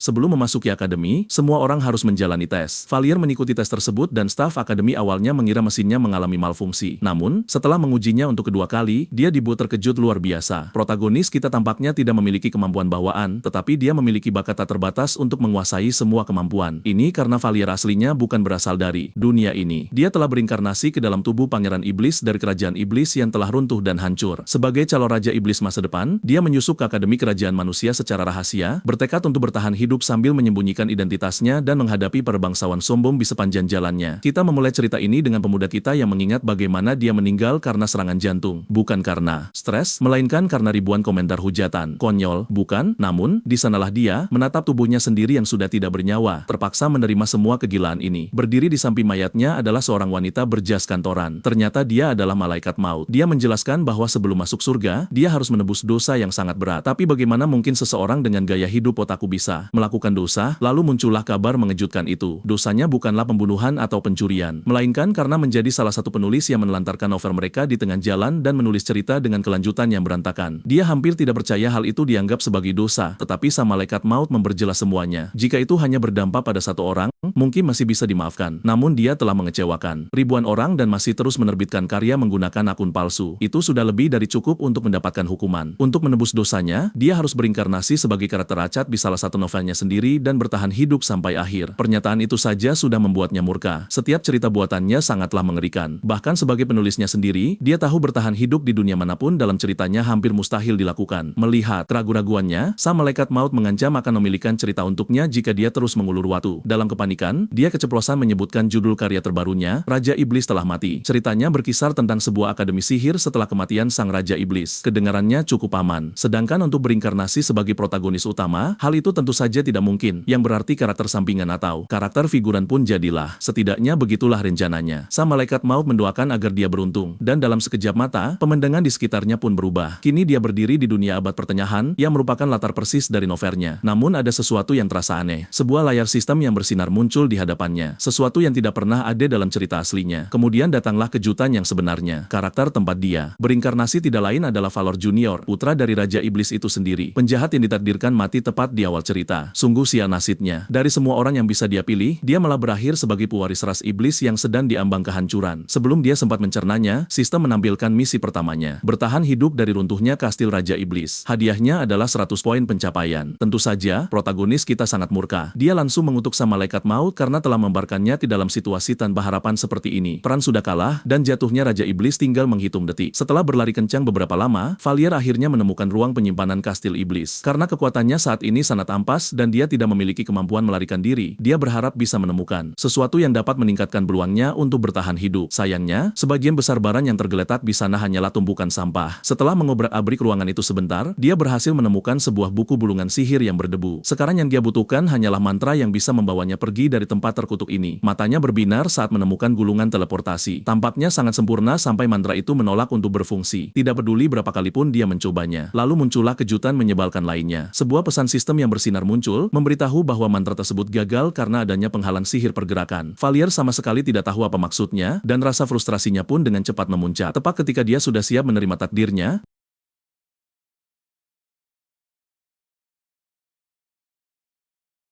Sebelum memasuki akademi, semua orang harus menjalani tes. Valier mengikuti tes tersebut dan staf akademi awalnya mengira mesinnya mengalami malfungsi. Namun, setelah mengujinya untuk kedua kali, dia dibuat terkejut luar biasa. Protagonis kita tampaknya tidak memiliki kemampuan bawaan, tetapi dia memiliki bakat tak terbatas untuk menguasai semua kemampuan. Ini karena Valier aslinya bukan berasal dari dunia ini. Dia telah berinkarnasi ke dalam tubuh Pangeran Iblis dari kerajaan Iblis yang telah runtuh dan hancur. Sebagai calon Raja Iblis masa depan, dia menyusup ke Akademi Kerajaan Manusia secara rahasia, bertekad untuk bertahan hidup sambil menyembunyikan identitasnya dan menghadapi para bangsawan sombong di sepanjang jalannya. Kita memulai cerita ini dengan pemuda kita yang mengingat bagaimana dia meninggal karena serangan jantung. Bukan karena stres, melainkan karena ribuan komentar hujatan. Konyol, bukan? Namun, di sanalah dia, menatap tubuhnya sendiri yang sudah tidak bernyawa, terpaksa menerima semua kegilaan ini. Berdiri di samping mayatnya adalah seorang wanita berjas kantoran. Ternyata dia adalah malaikat maut. Dia menjelaskan bahwa sebelum masuk surga, dia harus menebus dosa yang sangat berat. Tapi bagaimana mungkin seseorang dengan gaya hidup otaku bisa melakukan dosa? Lalu muncullah kabar mengejutkan itu. Dosanya bukanlah pembunuhan atau pencurian, melainkan karena menjadi salah satu penulis yang menelantarkan novel mereka di tengah jalan dan menulis cerita dengan kelanjutan yang berantakan. Dia hampir tidak percaya hal itu dianggap sebagai dosa, tetapi sang malaikat maut memperjelas semuanya. Jika itu hanya berdampak pada satu orang, mungkin masih bisa dimaafkan. Namun dia telah mengecewakan ribuan orang dan masih terus menerbitkan karya menggunakan akun palsu. Itu sudah lebih dari cukup untuk mendapatkan hukuman. Untuk menebus dosanya, dia harus berinkarnasi sebagai karakter acak di salah satu novelnya sendiri dan bertahan hidup sampai akhir. Pernyataan itu saja sudah membuatnya murka. Setiap cerita buatannya sangatlah mengerikan. Bahkan sebagai penulisnya sendiri, dia tahu bertahan hidup di dunia manapun dalam ceritanya hampir mustahil dilakukan. Melihat keraguan-raguannya, sang malaikat maut mengancam akan memilihkan cerita untuknya jika dia terus mengulur waktu. Dalam kepanikan, dia keceplosan menyebutkan judul karya terbarunya, Raja Iblis Telah Mati. Ceritanya berkisar tentang sebuah akademi sihir setelah kematian sang Raja Iblis. Kedengarannya cukup aman. Sedangkan untuk berinkarnasi sebagai protagonis utama, hal itu tentu saja tidak mungkin, yang berarti karakter sampingan atau karakter figuran pun jadilah. Setidaknya begitulah rencananya. Sang malaikat maut mendoakan agar dia beruntung, dan dalam sekejap mata, pemandangan di sekitarnya pun berubah. Kini dia berdiri di dunia abad pertengahan, yang merupakan latar persis dari novelnya. Namun ada sesuatu yang terasa aneh. Sebuah layar sistem yang bersinar muncul di hadapannya. Sesuatu yang tidak pernah ada dalam cerita aslinya. Kemudian datanglah kejutan yang sebenarnya. Karakter tempat dia berinkarnasi tidak lain adalah Valor Junior, putra dari Raja Iblis itu sendiri. Penjahat yang ditakdirkan mati tepat di awal cerita. Sungguh sial nasibnya. Dari semua orang yang bisa dia pilih, dia malah berakhir sebagai pewaris ras iblis yang sedang diambang kehancuran. Sebelum dia sempat mencernanya, sistem menampilkan misi pertamanya. Bertahan hidup dari runtuhnya kastil Raja Iblis. Hadiahnya adalah 100 poin pencapaian. Tentu saja, protagonis kita sangat murka. Dia langsung mengutuk sang malaikat maut karena telah membarkannya di dalam situasi tanpa harapan seperti ini. Peran sudah kalah, dan jatuhnya Raja Iblis tinggal menghitung detik. Setelah berlari kencang beberapa lama, Valier akhirnya menemukan ruang penyimpanan kastil iblis. Karena kekuatannya saat ini sangat ampas dan dia tidak memiliki kemampuan melarikan diri, dia berharap bisa menemukan sesuatu yang dapat meningkatkan peluangnya untuk bertahan hidup. Sayangnya, sebagian besar barang yang tergeletak di sana hanyalah tumpukan sampah. Setelah mengobrak-abrik ruangan itu sebentar, dia berhasil menemukan sebuah buku bulungan sihir yang berdebu. Sekarang yang dia butuhkan hanyalah mantra yang bisa membawanya pergi dari tempat terkutuk ini. Matanya berbinar saat menemukan gulungan teleportasi. Tampaknya sangat sempurna sampai mantra itu menolak untuk berfungsi. Tidak peduli berapa kali pun dia mencobanya. Lalu muncullah kejutan menyebalkan lainnya. Sebuah pesan sistem yang bersinar muncul, memberitahu bahwa mantra tersebut gagal karena adanya penghalang sihir pergerakan. Valier sama sekali tidak tahu apa maksudnya, dan rasa frustrasinya pun dengan cepat memuncak. Tepat ketika dia sudah siap menerima takdirnya,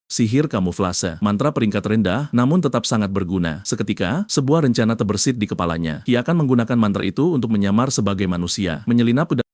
sihir kamuflase, mantra peringkat rendah, namun tetap sangat berguna. Seketika, sebuah rencana terbersit di kepalanya. Dia akan menggunakan mantra itu untuk menyamar sebagai manusia, menyelinap ke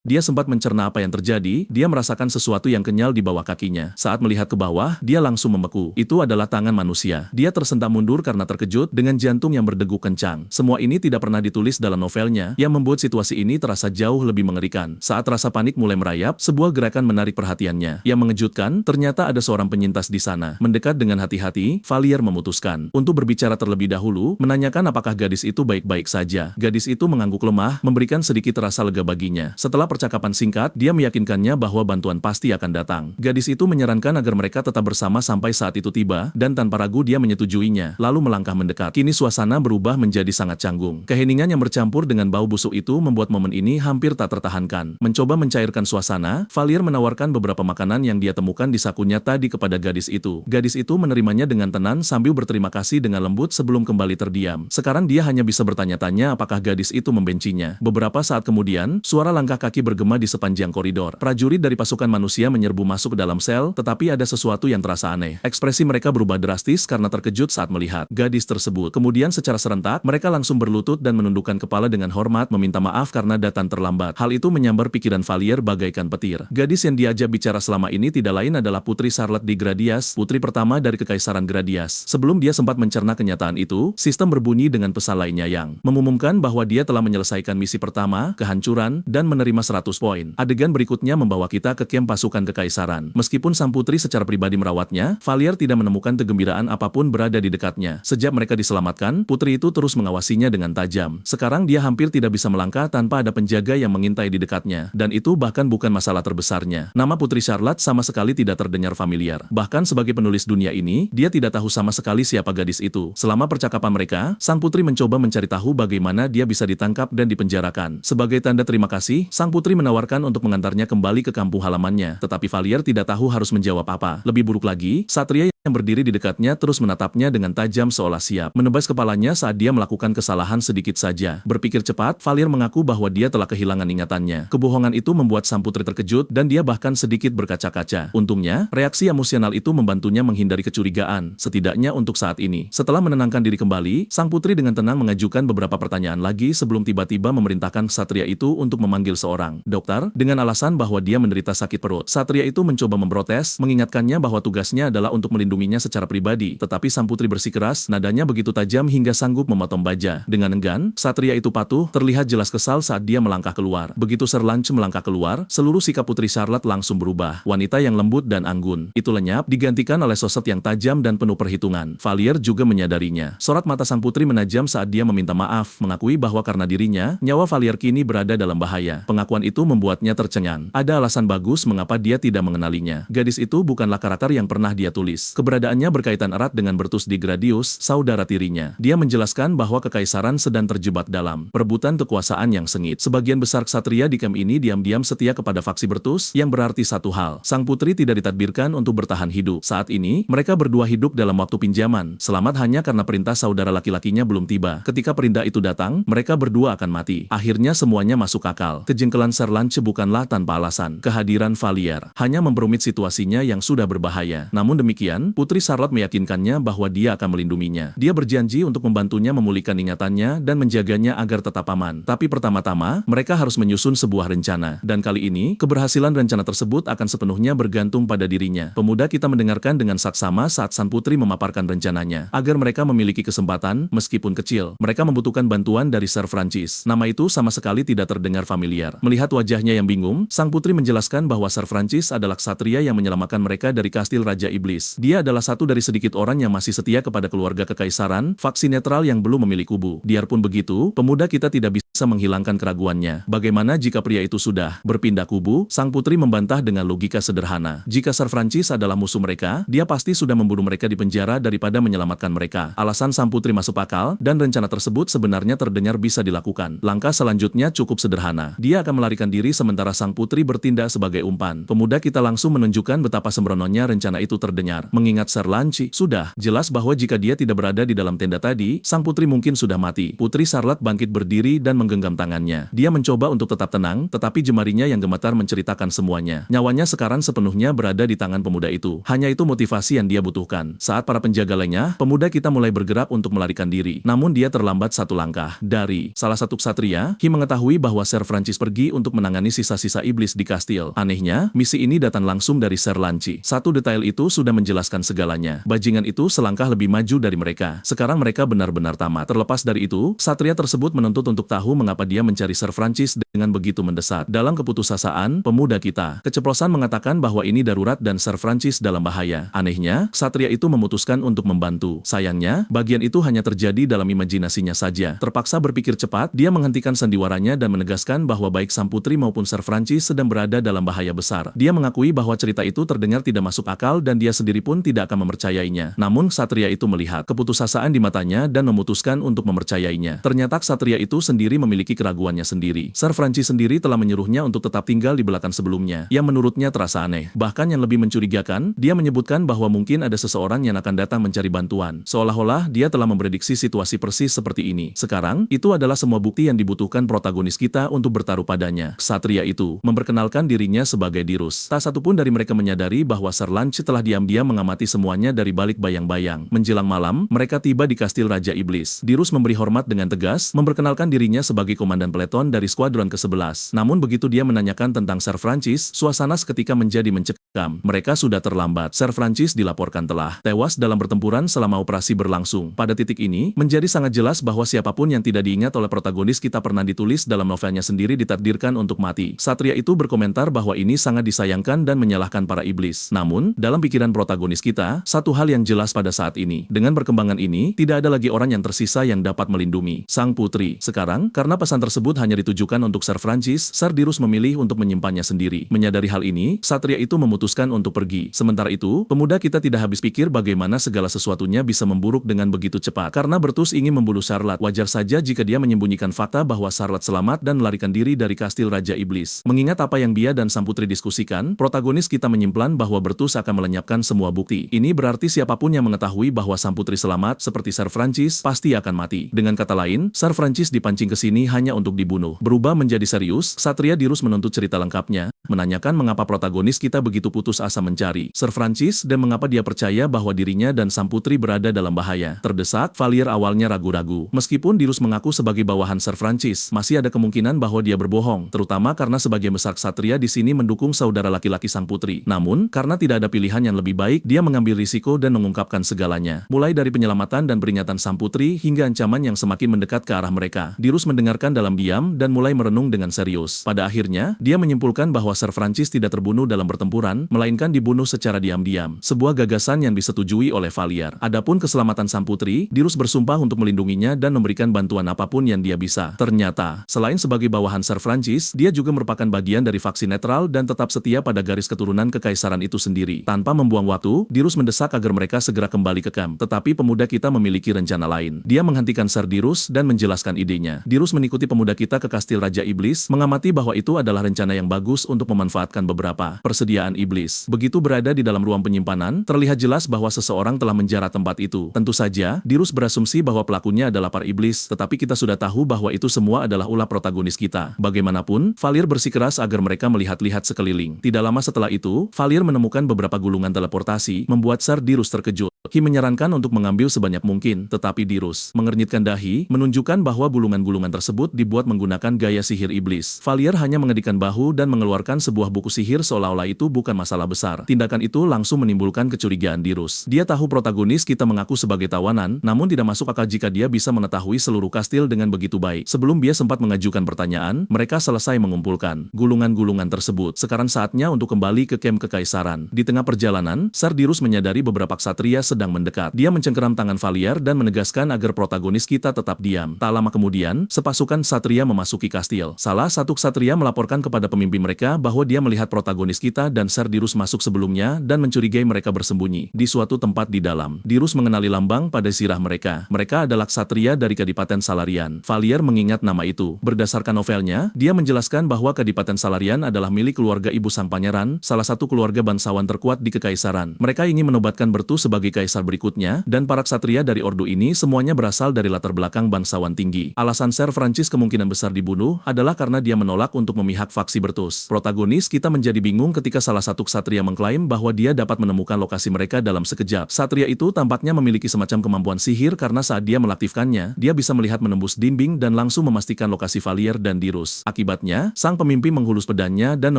Dia sempat mencerna apa yang terjadi, dia merasakan sesuatu yang kenyal di bawah kakinya. Saat melihat ke bawah, dia langsung membeku. Itu adalah tangan manusia. Dia tersentak mundur karena terkejut dengan jantung yang berdegup kencang. Semua ini tidak pernah ditulis dalam novelnya, yang membuat situasi ini terasa jauh lebih mengerikan. Saat rasa panik mulai merayap, sebuah gerakan menarik perhatiannya. Yang mengejutkan, ternyata ada seorang penyintas di sana. Mendekat dengan hati-hati, Valier memutuskan untuk berbicara terlebih dahulu, menanyakan apakah gadis itu baik-baik saja. Gadis itu mengangguk lemah, memberikan sedikit rasa lega baginya. Setelah percakapan singkat, dia meyakinkannya bahwa bantuan pasti akan datang. Gadis itu menyarankan agar mereka tetap bersama sampai saat itu tiba, dan tanpa ragu dia menyetujuinya, lalu melangkah mendekat. Kini suasana berubah menjadi sangat canggung. Keheningan yang bercampur dengan bau busuk itu membuat momen ini hampir tak tertahankan. Mencoba mencairkan suasana, Valier menawarkan beberapa makanan yang dia temukan di sakunya tadi kepada gadis itu. Gadis itu menerimanya dengan tenang sambil berterima kasih dengan lembut sebelum kembali terdiam. Sekarang dia hanya bisa bertanya-tanya apakah gadis itu membencinya. Beberapa saat kemudian, suara langkah kaki bergema di sepanjang koridor. Prajurit dari pasukan manusia menyerbu masuk ke dalam sel, tetapi ada sesuatu yang terasa aneh. Ekspresi mereka berubah drastis karena terkejut saat melihat gadis tersebut. Kemudian secara serentak, mereka langsung berlutut dan menundukkan kepala dengan hormat meminta maaf karena datang terlambat. Hal itu menyambar pikiran Valier bagaikan petir. Gadis yang diajak bicara selama ini tidak lain adalah Putri Charlotte di Gradias, putri pertama dari Kekaisaran Gradias. Sebelum dia sempat mencerna kenyataan itu, sistem berbunyi dengan pesan lainnya yang mengumumkan bahwa dia telah menyelesaikan misi pertama, kehancuran, dan menerima 100 poin. Adegan berikutnya membawa kita ke kamp pasukan Kekaisaran. Meskipun sang putri secara pribadi merawatnya, Valier tidak menemukan kegembiraan apapun berada di dekatnya. Sejak mereka diselamatkan, putri itu terus mengawasinya dengan tajam. Sekarang dia hampir tidak bisa melangkah tanpa ada penjaga yang mengintai di dekatnya. Dan itu bahkan bukan masalah terbesarnya. Nama Putri Charlotte sama sekali tidak terdengar familiar. Bahkan sebagai penulis dunia ini, dia tidak tahu sama sekali siapa gadis itu. Selama percakapan mereka, sang putri mencoba mencari tahu bagaimana dia bisa ditangkap dan dipenjarakan. Sebagai tanda terima kasih, sang putri menawarkan untuk mengantarnya kembali ke kampung halamannya. Tetapi Valier tidak tahu harus menjawab apa. Lebih buruk lagi, Satria yang berdiri di dekatnya terus menatapnya dengan tajam seolah siap menebas kepalanya saat dia melakukan kesalahan sedikit saja. Berpikir cepat, Valier mengaku bahwa dia telah kehilangan ingatannya. Kebohongan itu membuat sang putri terkejut dan dia bahkan sedikit berkaca-kaca. Untungnya, reaksi emosional itu membantunya menghindari kecurigaan, setidaknya untuk saat ini. Setelah menenangkan diri kembali, sang putri dengan tenang mengajukan beberapa pertanyaan lagi sebelum tiba-tiba memerintahkan Satria itu untuk memanggil seorang dokter dengan alasan bahwa dia menderita sakit perut. Satria itu mencoba memprotes, mengingatkannya bahwa tugasnya adalah untuk melindunginya secara pribadi, tetapi sang putri bersikeras, nadanya begitu tajam hingga sanggup memotong baja. Dengan enggan, Satria itu patuh, terlihat jelas kesal saat dia melangkah keluar. Begitu Ser Lange melangkah keluar, seluruh sikap Putri Charlotte langsung berubah. Wanita yang lembut dan anggun itu lenyap, digantikan oleh sosok yang tajam dan penuh perhitungan. Valier juga menyadarinya. Sorot mata sang putri menajam saat dia meminta maaf, mengakui bahwa karena dirinya, nyawa Valier kini berada dalam bahaya. Pengakuan itu membuatnya tercengang. Ada alasan bagus mengapa dia tidak mengenalinya. Gadis itu bukanlah karakter yang pernah dia tulis. Keberadaannya berkaitan erat dengan Bertus di Gradius, saudara tirinya. Dia menjelaskan bahwa kekaisaran sedang terjebak dalam perebutan kekuasaan yang sengit. Sebagian besar ksatria di kamp ini diam-diam setia kepada faksi Bertus, yang berarti satu hal. Sang putri tidak ditadbirkan untuk bertahan hidup. Saat ini, mereka berdua hidup dalam waktu pinjaman. Selamat hanya karena perintah saudara laki-lakinya belum tiba. Ketika perintah itu datang, mereka berdua akan mati. Akhirnya semuanya masuk akal. Kejengkelan Ser Lange bukanlah tanpa alasan. Kehadiran Valier hanya memperumit situasinya yang sudah berbahaya. Namun demikian, Putri Charlotte meyakinkannya bahwa dia akan melindunginya. Dia berjanji untuk membantunya memulihkan ingatannya dan menjaganya agar tetap aman. Tapi pertama-tama, mereka harus menyusun sebuah rencana. Dan kali ini, keberhasilan rencana tersebut akan sepenuhnya bergantung pada dirinya. Pemuda kita mendengarkan dengan saksama saat sang putri memaparkan rencananya. Agar mereka memiliki kesempatan, meskipun kecil, mereka membutuhkan bantuan dari Sir Francis. Nama itu sama sekali tidak terdengar familiar. Melihat wajahnya yang bingung, sang putri menjelaskan bahwa Sir Francis adalah ksatria yang menyelamatkan mereka dari kastil Raja Iblis. Dia adalah satu dari sedikit orang yang masih setia kepada keluarga kekaisaran, faksi netral yang belum memilih kubu. Biarpun begitu, pemuda kita tidak bisa menghilangkan keraguannya. Bagaimana jika pria itu sudah berpindah kubu? Sang putri membantah dengan logika sederhana. Jika Sir Francis adalah musuh mereka, dia pasti sudah membunuh mereka di penjara daripada menyelamatkan mereka. Alasan sang putri masuk akal, dan rencana tersebut sebenarnya terdengar bisa dilakukan. Langkah selanjutnya cukup sederhana. Dia akan melarikan diri sementara sang putri bertindak sebagai umpan. Pemuda kita langsung menunjukkan betapa sembrononya rencana itu terdengar. Mengingat Ser Lange, sudah jelas bahwa jika dia tidak berada di dalam tenda tadi, sang putri mungkin sudah mati. Putri Charlotte bangkit berdiri dan menggenggam tangannya. Dia mencoba untuk tetap tenang, tetapi jemarinya yang gemetar menceritakan semuanya. Nyawanya sekarang sepenuhnya berada di tangan pemuda itu. Hanya itu motivasi yang dia butuhkan. Saat para penjaga lengah, pemuda kita mulai bergerak untuk melarikan diri. Namun dia terlambat satu langkah. Dari salah satu ksatria, mengetahui bahwa Sir Francis pergi untuk menangani sisa-sisa iblis di kastil. Anehnya, misi ini datang langsung dari Ser Lange. Satu detail itu sudah menjelaskan dengan segalanya. Bajingan itu selangkah lebih maju dari mereka. Sekarang mereka benar-benar tamat. Terlepas dari itu, satria tersebut menuntut untuk tahu mengapa dia mencari Sir Francis dengan begitu mendesak. Dalam keputusasaan, pemuda kita, keceplosan mengatakan bahwa ini darurat dan Sir Francis dalam bahaya. Anehnya, satria itu memutuskan untuk membantu. Sayangnya, bagian itu hanya terjadi dalam imajinasinya saja. Terpaksa berpikir cepat, dia menghentikan sandiwaranya dan menegaskan bahwa baik sang putri maupun Sir Francis sedang berada dalam bahaya besar. Dia mengakui bahwa cerita itu terdengar tidak masuk akal dan dia sendiri pun tidak akan mempercayainya. Namun satria itu melihat keputusasaan di matanya dan memutuskan untuk mempercayainya. Ternyata satria itu sendiri memiliki keraguannya sendiri. Sir Francis sendiri telah menyuruhnya untuk tetap tinggal di belakang sebelumnya. Yang menurutnya terasa aneh. Bahkan yang lebih mencurigakan, dia menyebutkan bahwa mungkin ada seseorang yang akan datang mencari bantuan. Seolah-olah dia telah memprediksi situasi persis seperti ini. Sekarang, itu adalah semua bukti yang dibutuhkan protagonis kita untuk bertaruh padanya. Satria itu memperkenalkan dirinya sebagai Dirus. Tak satupun dari mereka menyadari bahwa Sir Lance telah diam-diam mengamati semuanya dari balik bayang-bayang. Menjelang malam, mereka tiba di kastil Raja Iblis. Dirus memberi hormat dengan tegas, memperkenalkan dirinya sebagai komandan peleton dari skuadron ke-11. Namun begitu dia menanyakan tentang Sir Francis, suasana seketika menjadi mencekam. Mereka sudah terlambat. Sir Francis dilaporkan telah tewas dalam pertempuran selama operasi berlangsung. Pada titik ini, menjadi sangat jelas bahwa siapapun yang tidak diingat oleh protagonis kita pernah ditulis dalam novelnya sendiri ditakdirkan untuk mati. Satria itu berkomentar bahwa ini sangat disayangkan dan menyalahkan para iblis. Namun, dalam pikiran protagonis kita, satu hal yang jelas pada saat ini. Dengan perkembangan ini, tidak ada lagi orang yang tersisa yang dapat melindungi sang putri. Sekarang, karena pesan tersebut hanya ditujukan untuk Sir Francis, Sir Dirus memilih untuk menyimpannya sendiri. Menyadari hal ini, Satria itu memutuskan untuk pergi. Sementara itu, pemuda kita tidak habis pikir bagaimana segala sesuatunya bisa memburuk dengan begitu cepat. Karena Bertus ingin membunuh Charlotte, wajar saja jika dia menyembunyikan fakta bahwa Charlotte selamat dan melarikan diri dari kastil Raja Iblis. Mengingat apa yang dia dan sang putri diskusikan, protagonis kita menyimplan bahwa Bertus akan melenyapkan semua bukti. Ini berarti siapapun yang mengetahui bahwa sang putri selamat seperti Sir Francis pasti akan mati. Dengan kata lain, Sir Francis dipancing ke sini hanya untuk dibunuh. Berubah menjadi serius, Satria Dirus menuntut cerita lengkapnya, menanyakan mengapa protagonis kita begitu putus asa mencari Sir Francis dan mengapa dia percaya bahwa dirinya dan sang putri berada dalam bahaya. Terdesak, Valier awalnya ragu-ragu. Meskipun Dirus mengaku sebagai bawahan Sir Francis, masih ada kemungkinan bahwa dia berbohong, terutama karena sebagian besar ksatria di sini mendukung saudara laki-laki sang putri. Namun, karena tidak ada pilihan yang lebih baik, dia mengambil risiko dan mengungkapkan segalanya. Mulai dari penyelamatan dan peringatan sang putri hingga ancaman yang semakin mendekat ke arah mereka. Dirus mendengarkan dalam diam dan mulai merenung dengan serius. Pada akhirnya, dia menyimpulkan bahwa Sir Francis tidak terbunuh dalam pertempuran, melainkan dibunuh secara diam-diam. Sebuah gagasan yang disetujui oleh Valier. Adapun keselamatan sang putri, Dirus bersumpah untuk melindunginya dan memberikan bantuan apapun yang dia bisa. Ternyata, selain sebagai bawahan Sir Francis, dia juga merupakan bagian dari faksi netral dan tetap setia pada garis keturunan kekaisaran itu sendiri. Tanpa membuang waktu, Dirus mendesak agar mereka segera kembali ke kamp. Tetapi pemuda kita memiliki rencana lain. Dia menghentikan Sir Dirus dan menjelaskan idenya. Dirus mengikuti pemuda kita ke kastil Raja Iblis, mengamati bahwa itu adalah rencana yang bagus untuk memanfaatkan beberapa persediaan iblis. Begitu berada di dalam ruang penyimpanan, terlihat jelas bahwa seseorang telah menjara tempat itu. Tentu saja, Dirus berasumsi bahwa pelakunya adalah para iblis, tetapi kita sudah tahu bahwa itu semua adalah ulah protagonis kita. Bagaimanapun, Valier bersikeras agar mereka melihat-lihat sekeliling. Tidak lama setelah itu, Valier menemukan beberapa gulungan teleportasi, membuat Sir Dirus terkejut. He menyarankan untuk mengambil sebanyak mungkin, tetapi Dirus mengernyitkan dahi, menunjukkan bahwa gulungan-gulungan tersebut dibuat menggunakan gaya sihir iblis. Valier hanya mengedikkan bahu dan mengeluarkan sebuah buku sihir seolah-olah itu bukan masalah besar. Tindakan itu langsung menimbulkan kecurigaan Dirus. Dia tahu protagonis kita mengaku sebagai tawanan, namun tidak masuk akal jika dia bisa mengetahui seluruh kastil dengan begitu baik. Sebelum dia sempat mengajukan pertanyaan, mereka selesai mengumpulkan gulungan-gulungan tersebut. Sekarang saatnya untuk kembali ke kamp kekaisaran. Di tengah perjalanan, Sir Dirus menyadari beberapa ksatria sedang mendekat. Dia mencengkeram tangan Valier dan menegaskan agar protagonis kita tetap diam. Tak lama kemudian, sepasukan ksatria memasuki kastil. Salah satu ksatria melaporkan kepada pemimpin mereka bahwa dia melihat protagonis kita dan Sir Dirus masuk sebelumnya dan mencurigai mereka bersembunyi di suatu tempat di dalam. Dirus mengenali lambang pada sirah mereka. Mereka adalah ksatria dari Kadipaten Salarian. Valier mengingat nama itu. Berdasarkan novelnya, dia menjelaskan bahwa Kadipaten Salarian adalah milik keluarga ibu sang pangeran, salah satu keluarga bangsawan terkuat di kekaisaran. Mereka ingin menobatkan Bertus sebagai kaisar berikutnya, dan para ksatria dari ordo ini semuanya berasal dari latar belakang bangsawan tinggi. Alasan Sir Francis kemungkinan besar dibunuh adalah karena dia menolak untuk memihak faksi Bertus. Protagonis kita menjadi bingung ketika salah satu ksatria mengklaim bahwa dia dapat menemukan lokasi mereka dalam sekejap. Ksatria itu tampaknya memiliki semacam kemampuan sihir karena saat dia mengaktifkannya, dia bisa melihat menembus dinding dan langsung memastikan lokasi Valier dan Dirus. Akibatnya, sang pemimpin menghulus pedangnya dan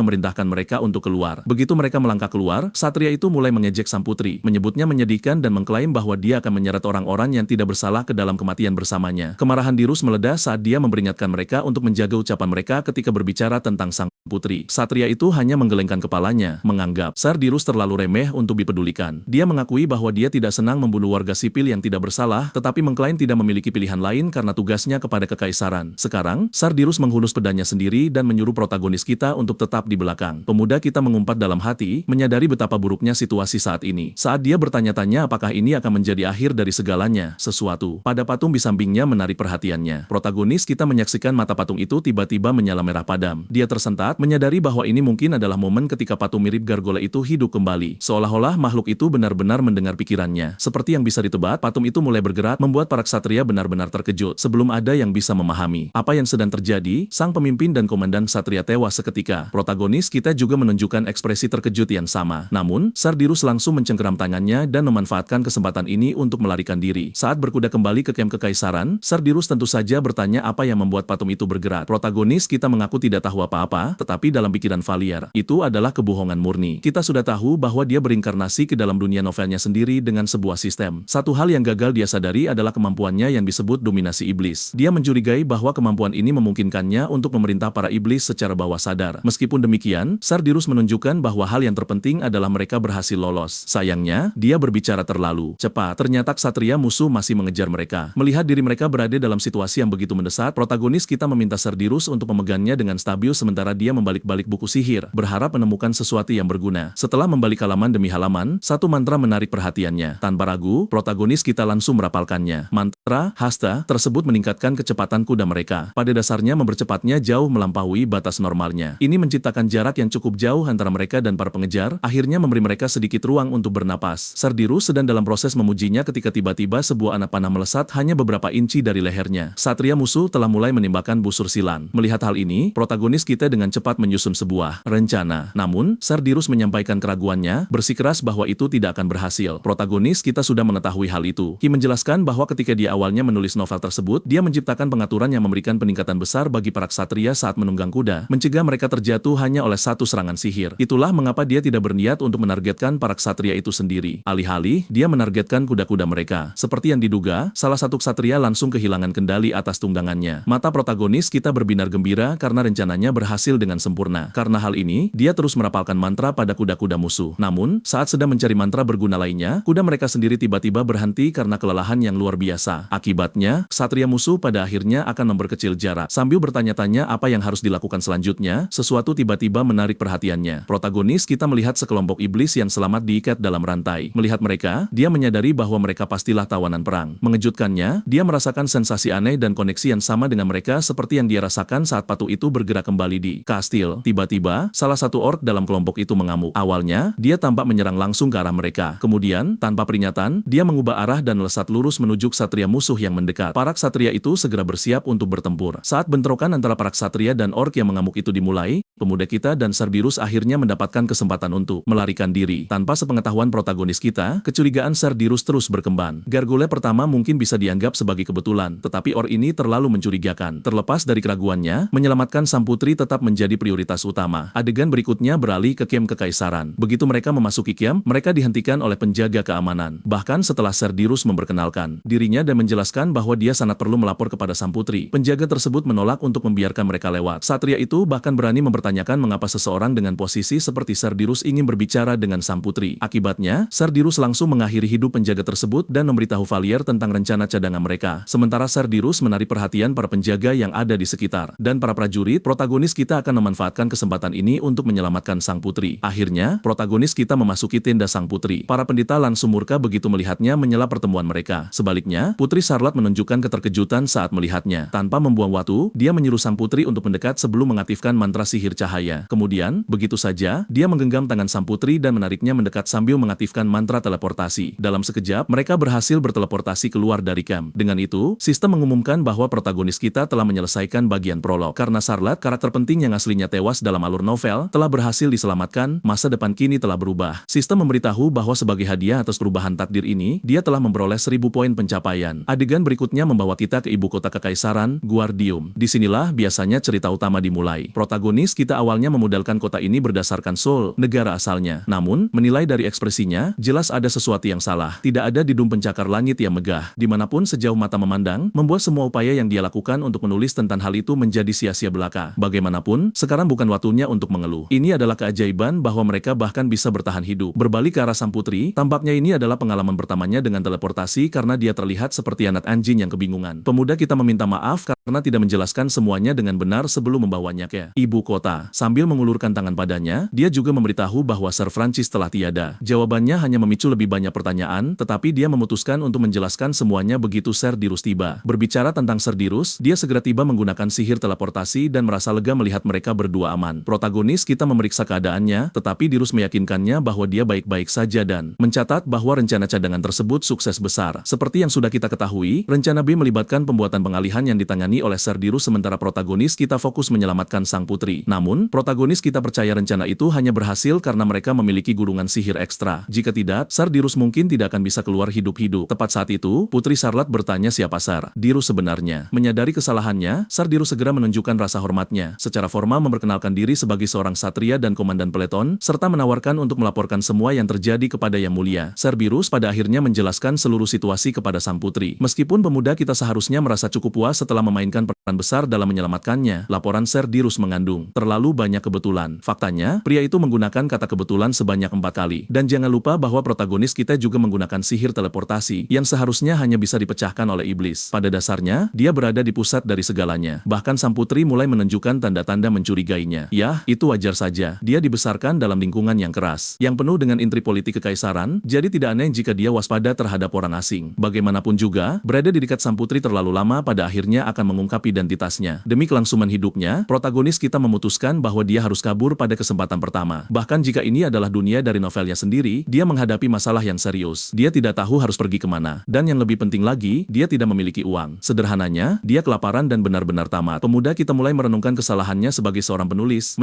memerintahkan mereka untuk keluar. Begitu mereka melangkah keluar, ksatria itu mulai mengejek sang putri, menyebutnya menyedihkan dan mengklaim bahwa dia akan menyeret orang-orang yang tidak bersalah ke dalam kematian bersamanya. Kemarahan Dirus meledak saat dia memperingatkan mereka untuk menjaga ucapan mereka ketika berbicara tentang sang putri. Ksatria itu hanya menggelengkan kepalanya, menganggap Sir Dirus terlalu remeh untuk dipedulikan. Dia mengakui bahwa dia tidak senang membunuh warga sipil yang tidak bersalah, tetapi mengklaim tidak memiliki pilihan lain karena tugasnya kepada kekaisaran. Sekarang, Sir Dirus menghunus pedangnya sendiri dan menyuruh protagonis kita untuk tetap di belakang. Pemuda kita mengumpat dalam hati, menyadari betapa buruknya situasi saat ini. Saat dia bertanya-tanya apakah ini akan menjadi akhir dari segalanya, sesuatu pada patung di sampingnya menarik perhatiannya. Protagonis kita menyaksikan mata patung itu tiba-tiba menyala merah padam. Dia tersentak, menyadari bahwa ini mungkin adalah momen ketika patung mirip Gargoyle itu hidup kembali. Seolah-olah makhluk itu benar-benar mendengar pikirannya. Seperti yang bisa ditebak, patung itu mulai bergerak, membuat para ksatria benar-benar terkejut. Sebelum ada yang bisa memahami apa yang sedang terjadi, sang pemimpin dan komandan ksatria tewas seketika. Protagonis kita juga menunjukkan ekspresi terkejut yang sama. Namun, Sir Dirus langsung mencengkeram tangannya dan memanfaatkan kesempatan ini untuk melarikan diri. Saat berkuda kembali ke kem kekaisaran, Sir Dirus tentu saja bertanya apa yang membuat patung itu bergerak. Protagonis kita mengaku tidak tahu apa-apa, tetapi dalam pikiran Valier, itu adalah kebohongan murni. Kita sudah tahu bahwa dia berinkarnasi ke dalam dunia novelnya sendiri dengan sebuah sistem. Satu hal yang gagal dia sadari adalah kemampuannya yang disebut dominasi iblis. Dia mencurigai bahwa kemampuan ini memungkinkannya untuk memerintah para iblis secara bawah sadar. Meskipun demikian, Sir Dirus menunjukkan bahwa hal yang terpenting adalah mereka berhasil lolos. Sayangnya, dia berbicara terlalu cepat. Ternyata ksatria musuh masih mengejar mereka. Melihat diri mereka berada dalam situasi yang begitu mendesak, protagonis kita meminta Sir Dirus untuk memegangnya dengan stabil sementara dia membalik-balik buku sihir, berharap menemukan sesuatu yang berguna. Setelah membalik halaman demi halaman, satu mantra menarik perhatiannya. Tanpa ragu, protagonis kita langsung merapalkannya. Mantra Hasta tersebut meningkatkan kecepatan kuda mereka. Pada dasarnya mempercepatnya jauh melampaui batas normalnya. Ini menciptakan jarak yang cukup jauh antara mereka dan para pengejar, akhirnya memberi mereka sedikit ruang untuk bernapas. Sir Dirus sedang dalam proses memujinya ketika tiba-tiba sebuah anak panah melesat hanya beberapa inci dari lehernya. Satria musuh telah mulai menembakkan busur silang. Melihat hal ini, protagonis kita dengan cepat menyusun sebuah rencana. Namun, Sir Dirus menyampaikan keraguannya, bersikeras bahwa itu tidak akan berhasil. Protagonis kita sudah mengetahui hal itu. Ki menjelaskan bahwa ketika dia awalnya menulis novel tersebut, dia menciptakan pengaturan yang memberikan peningkatan besar bagi para ksatria saat menunggang kuda, mencegah mereka terjatuh hanya oleh satu serangan sihir. Itulah mengapa dia tidak berniat untuk menargetkan para ksatria itu sendiri. Alih-alih, dia menargetkan kuda-kuda mereka. Seperti yang diduga, salah satu ksatria langsung kehilangan kendali atas tunggangannya. Mata protagonis kita berbinar gembira karena rencananya berhasil dengan sempurna. Karena hal ini, dia terus merapalkan mantra pada kuda-kuda musuh. Namun, saat sedang mencari mantra berguna lainnya, kuda mereka sendiri tiba-tiba berhenti karena kelelahan yang luar biasa. Akibatnya, ksatria musuh pada akhirnya akan memperkecil jarak. Sambil bertanya-tanya apa yang harus dilakukan selanjutnya, sesuatu tiba-tiba menarik perhatiannya. Protagonis kita melihat sekelompok iblis yang selamat diikat dalam rantai. Melihat mereka, dia menyadari bahwa mereka pastilah tawanan perang. Mengejutkannya, dia merasakan sensasi aneh dan koneksi yang sama dengan mereka seperti yang dia rasakan saat patung itu bergerak kembali di kastil. Tiba-tiba, salah satu orc dalam kelompok itu mengamuk. Awalnya, dia tampak menyerang langsung ke arah mereka. Kemudian, tanpa peringatan, dia mengubah arah dan melesat lurus menuju ksatria musuh yang mendekat. Para ksatria itu segera bersiap untuk bertempur. Saat bentrokan antara para ksatria dan orc yang mengamuk itu dimulai, pemuda kita dan Sir Dirus akhirnya mendapatkan kesempatan untuk melarikan diri. Tanpa sepengetahuan protagonis kita, kecurigaan Sir Dirus terus berkembang. Gargoyle pertama mungkin bisa dianggap sebagai kebetulan, tetapi orc ini terlalu mencurigakan. Terlepas dari keraguannya, menyelamatkan sang putri tetap menjadi prioritas utama. Adegan berikutnya beralih ke kem kekaisaran. Begitu mereka memasuki kem, mereka dihentikan oleh penjaga keamanan. Bahkan setelah Sir Dirus memperkenalkan dirinya dan menjelaskan bahwa dia sangat perlu melapor kepada sang putri, penjaga tersebut menolak untuk membiarkan mereka lewat. Satria itu bahkan berani mempertanyakan mengapa seseorang dengan posisi seperti Sir Dirus ingin berbicara dengan sang putri. Akibatnya, Sir Dirus langsung mengakhiri hidup penjaga tersebut dan memberitahu Valier tentang rencana cadangan mereka. Sementara Sir Dirus menarik perhatian para penjaga yang ada di sekitar. Dan para prajurit, protagonis kita akan akan memanfaatkan kesempatan ini untuk menyelamatkan sang putri. Akhirnya, protagonis kita memasuki tenda sang putri. Para pendeta langsung murka begitu melihatnya menyela pertemuan mereka. Sebaliknya, Putri Charlotte menunjukkan keterkejutan saat melihatnya. Tanpa membuang waktu, dia menyuruh sang putri untuk mendekat sebelum mengaktifkan mantra sihir cahaya. Kemudian, begitu saja, dia menggenggam tangan sang putri dan menariknya mendekat sambil mengaktifkan mantra teleportasi. Dalam sekejap, mereka berhasil berteleportasi keluar dari camp. Dengan itu, sistem mengumumkan bahwa protagonis kita telah menyelesaikan bagian prolog. Karena Charlotte, karakter penting yang aslinya tewas dalam alur novel, telah berhasil diselamatkan, masa depan kini telah berubah. Sistem memberitahu bahwa sebagai hadiah atas perubahan takdir ini, dia telah memperoleh 1000 poin pencapaian. Adegan berikutnya membawa kita ke ibu kota kekaisaran, Guardium. Disinilah biasanya cerita utama dimulai. Protagonis kita awalnya memodalkan kota ini berdasarkan Seoul, negara asalnya. Namun, menilai dari ekspresinya, jelas ada sesuatu yang salah. Tidak ada didum pencakar langit yang megah. Dimanapun sejauh mata memandang, membuat semua upaya yang dia lakukan untuk menulis tentang hal itu menjadi sia-sia belaka. Bagaimanapun, sekarang bukan waktunya untuk mengeluh. Ini adalah keajaiban bahwa mereka bahkan bisa bertahan hidup. Berbalik ke arah sang putri, tampaknya ini adalah pengalaman pertamanya dengan teleportasi karena dia terlihat seperti anak anjing yang kebingungan. Pemuda kita meminta maaf karena tidak menjelaskan semuanya dengan benar sebelum membawanya ke ibu kota. Sambil mengulurkan tangan padanya, dia juga memberitahu bahwa Sir Francis telah tiada. Jawabannya hanya memicu lebih banyak pertanyaan, tetapi dia memutuskan untuk menjelaskan semuanya begitu Ser Dirus tiba. Berbicara tentang Ser Dirus, dia segera tiba menggunakan sihir teleportasi dan merasa lega melihat mereka berdua aman. Protagonis kita memeriksa keadaannya, tetapi Dirus meyakinkannya bahwa dia baik-baik saja dan mencatat bahwa rencana cadangan tersebut sukses besar. Seperti yang sudah kita ketahui, rencana B melibatkan pembuatan pengalihan yang ditangani oleh Ser Dirus sementara protagonis kita fokus menyelamatkan sang putri. Namun, protagonis kita percaya rencana itu hanya berhasil karena mereka memiliki gulungan sihir ekstra. Jika tidak, Ser Dirus mungkin tidak akan bisa keluar hidup-hidup. Tepat saat itu, Putri Charlotte bertanya siapa Ser Dirus sebenarnya. Menyadari kesalahannya, Ser Dirus segera menunjukkan rasa hormatnya. Secara formal memperkenalkan diri sebagai seorang satria dan komandan peleton, serta menawarkan untuk melaporkan semua yang terjadi kepada Yang Mulia. Ser Dirus pada akhirnya menjelaskan seluruh situasi kepada sang putri. Meskipun pemuda kita seharusnya merasa cukup puas setelah memainkan peran besar dalam menyelamatkannya, laporan Ser Dirus mengandung terlalu banyak kebetulan. Faktanya, pria itu menggunakan kata kebetulan sebanyak 4 kali. Dan jangan lupa bahwa protagonis kita juga menggunakan sihir teleportasi, yang seharusnya hanya bisa dipecahkan oleh iblis. Pada dasarnya, dia berada di pusat dari segalanya. Bahkan sang putri mulai menunjukkan tanda-tanda mencurigainya. Yah, itu wajar saja. Dia dibesarkan dalam lingkungan yang keras, yang penuh dengan intrik politik kekaisaran, jadi tidak aneh jika dia waspada terhadap orang asing. Bagaimanapun juga, berada di dekat sang putri terlalu lama pada akhirnya akan mengungkap identitasnya. Demi kelangsungan hidupnya, protagonis kita memutuskan bahwa dia harus kabur pada kesempatan pertama. Bahkan jika ini adalah dunia dari novelnya sendiri, dia menghadapi masalah yang serius. Dia tidak tahu harus pergi kemana. Dan yang lebih penting lagi, dia tidak memiliki uang. Sederhananya, dia kelaparan dan benar-benar tamat. Pemuda kita mulai merenungkan kesalahannya sebagai seorang penulis.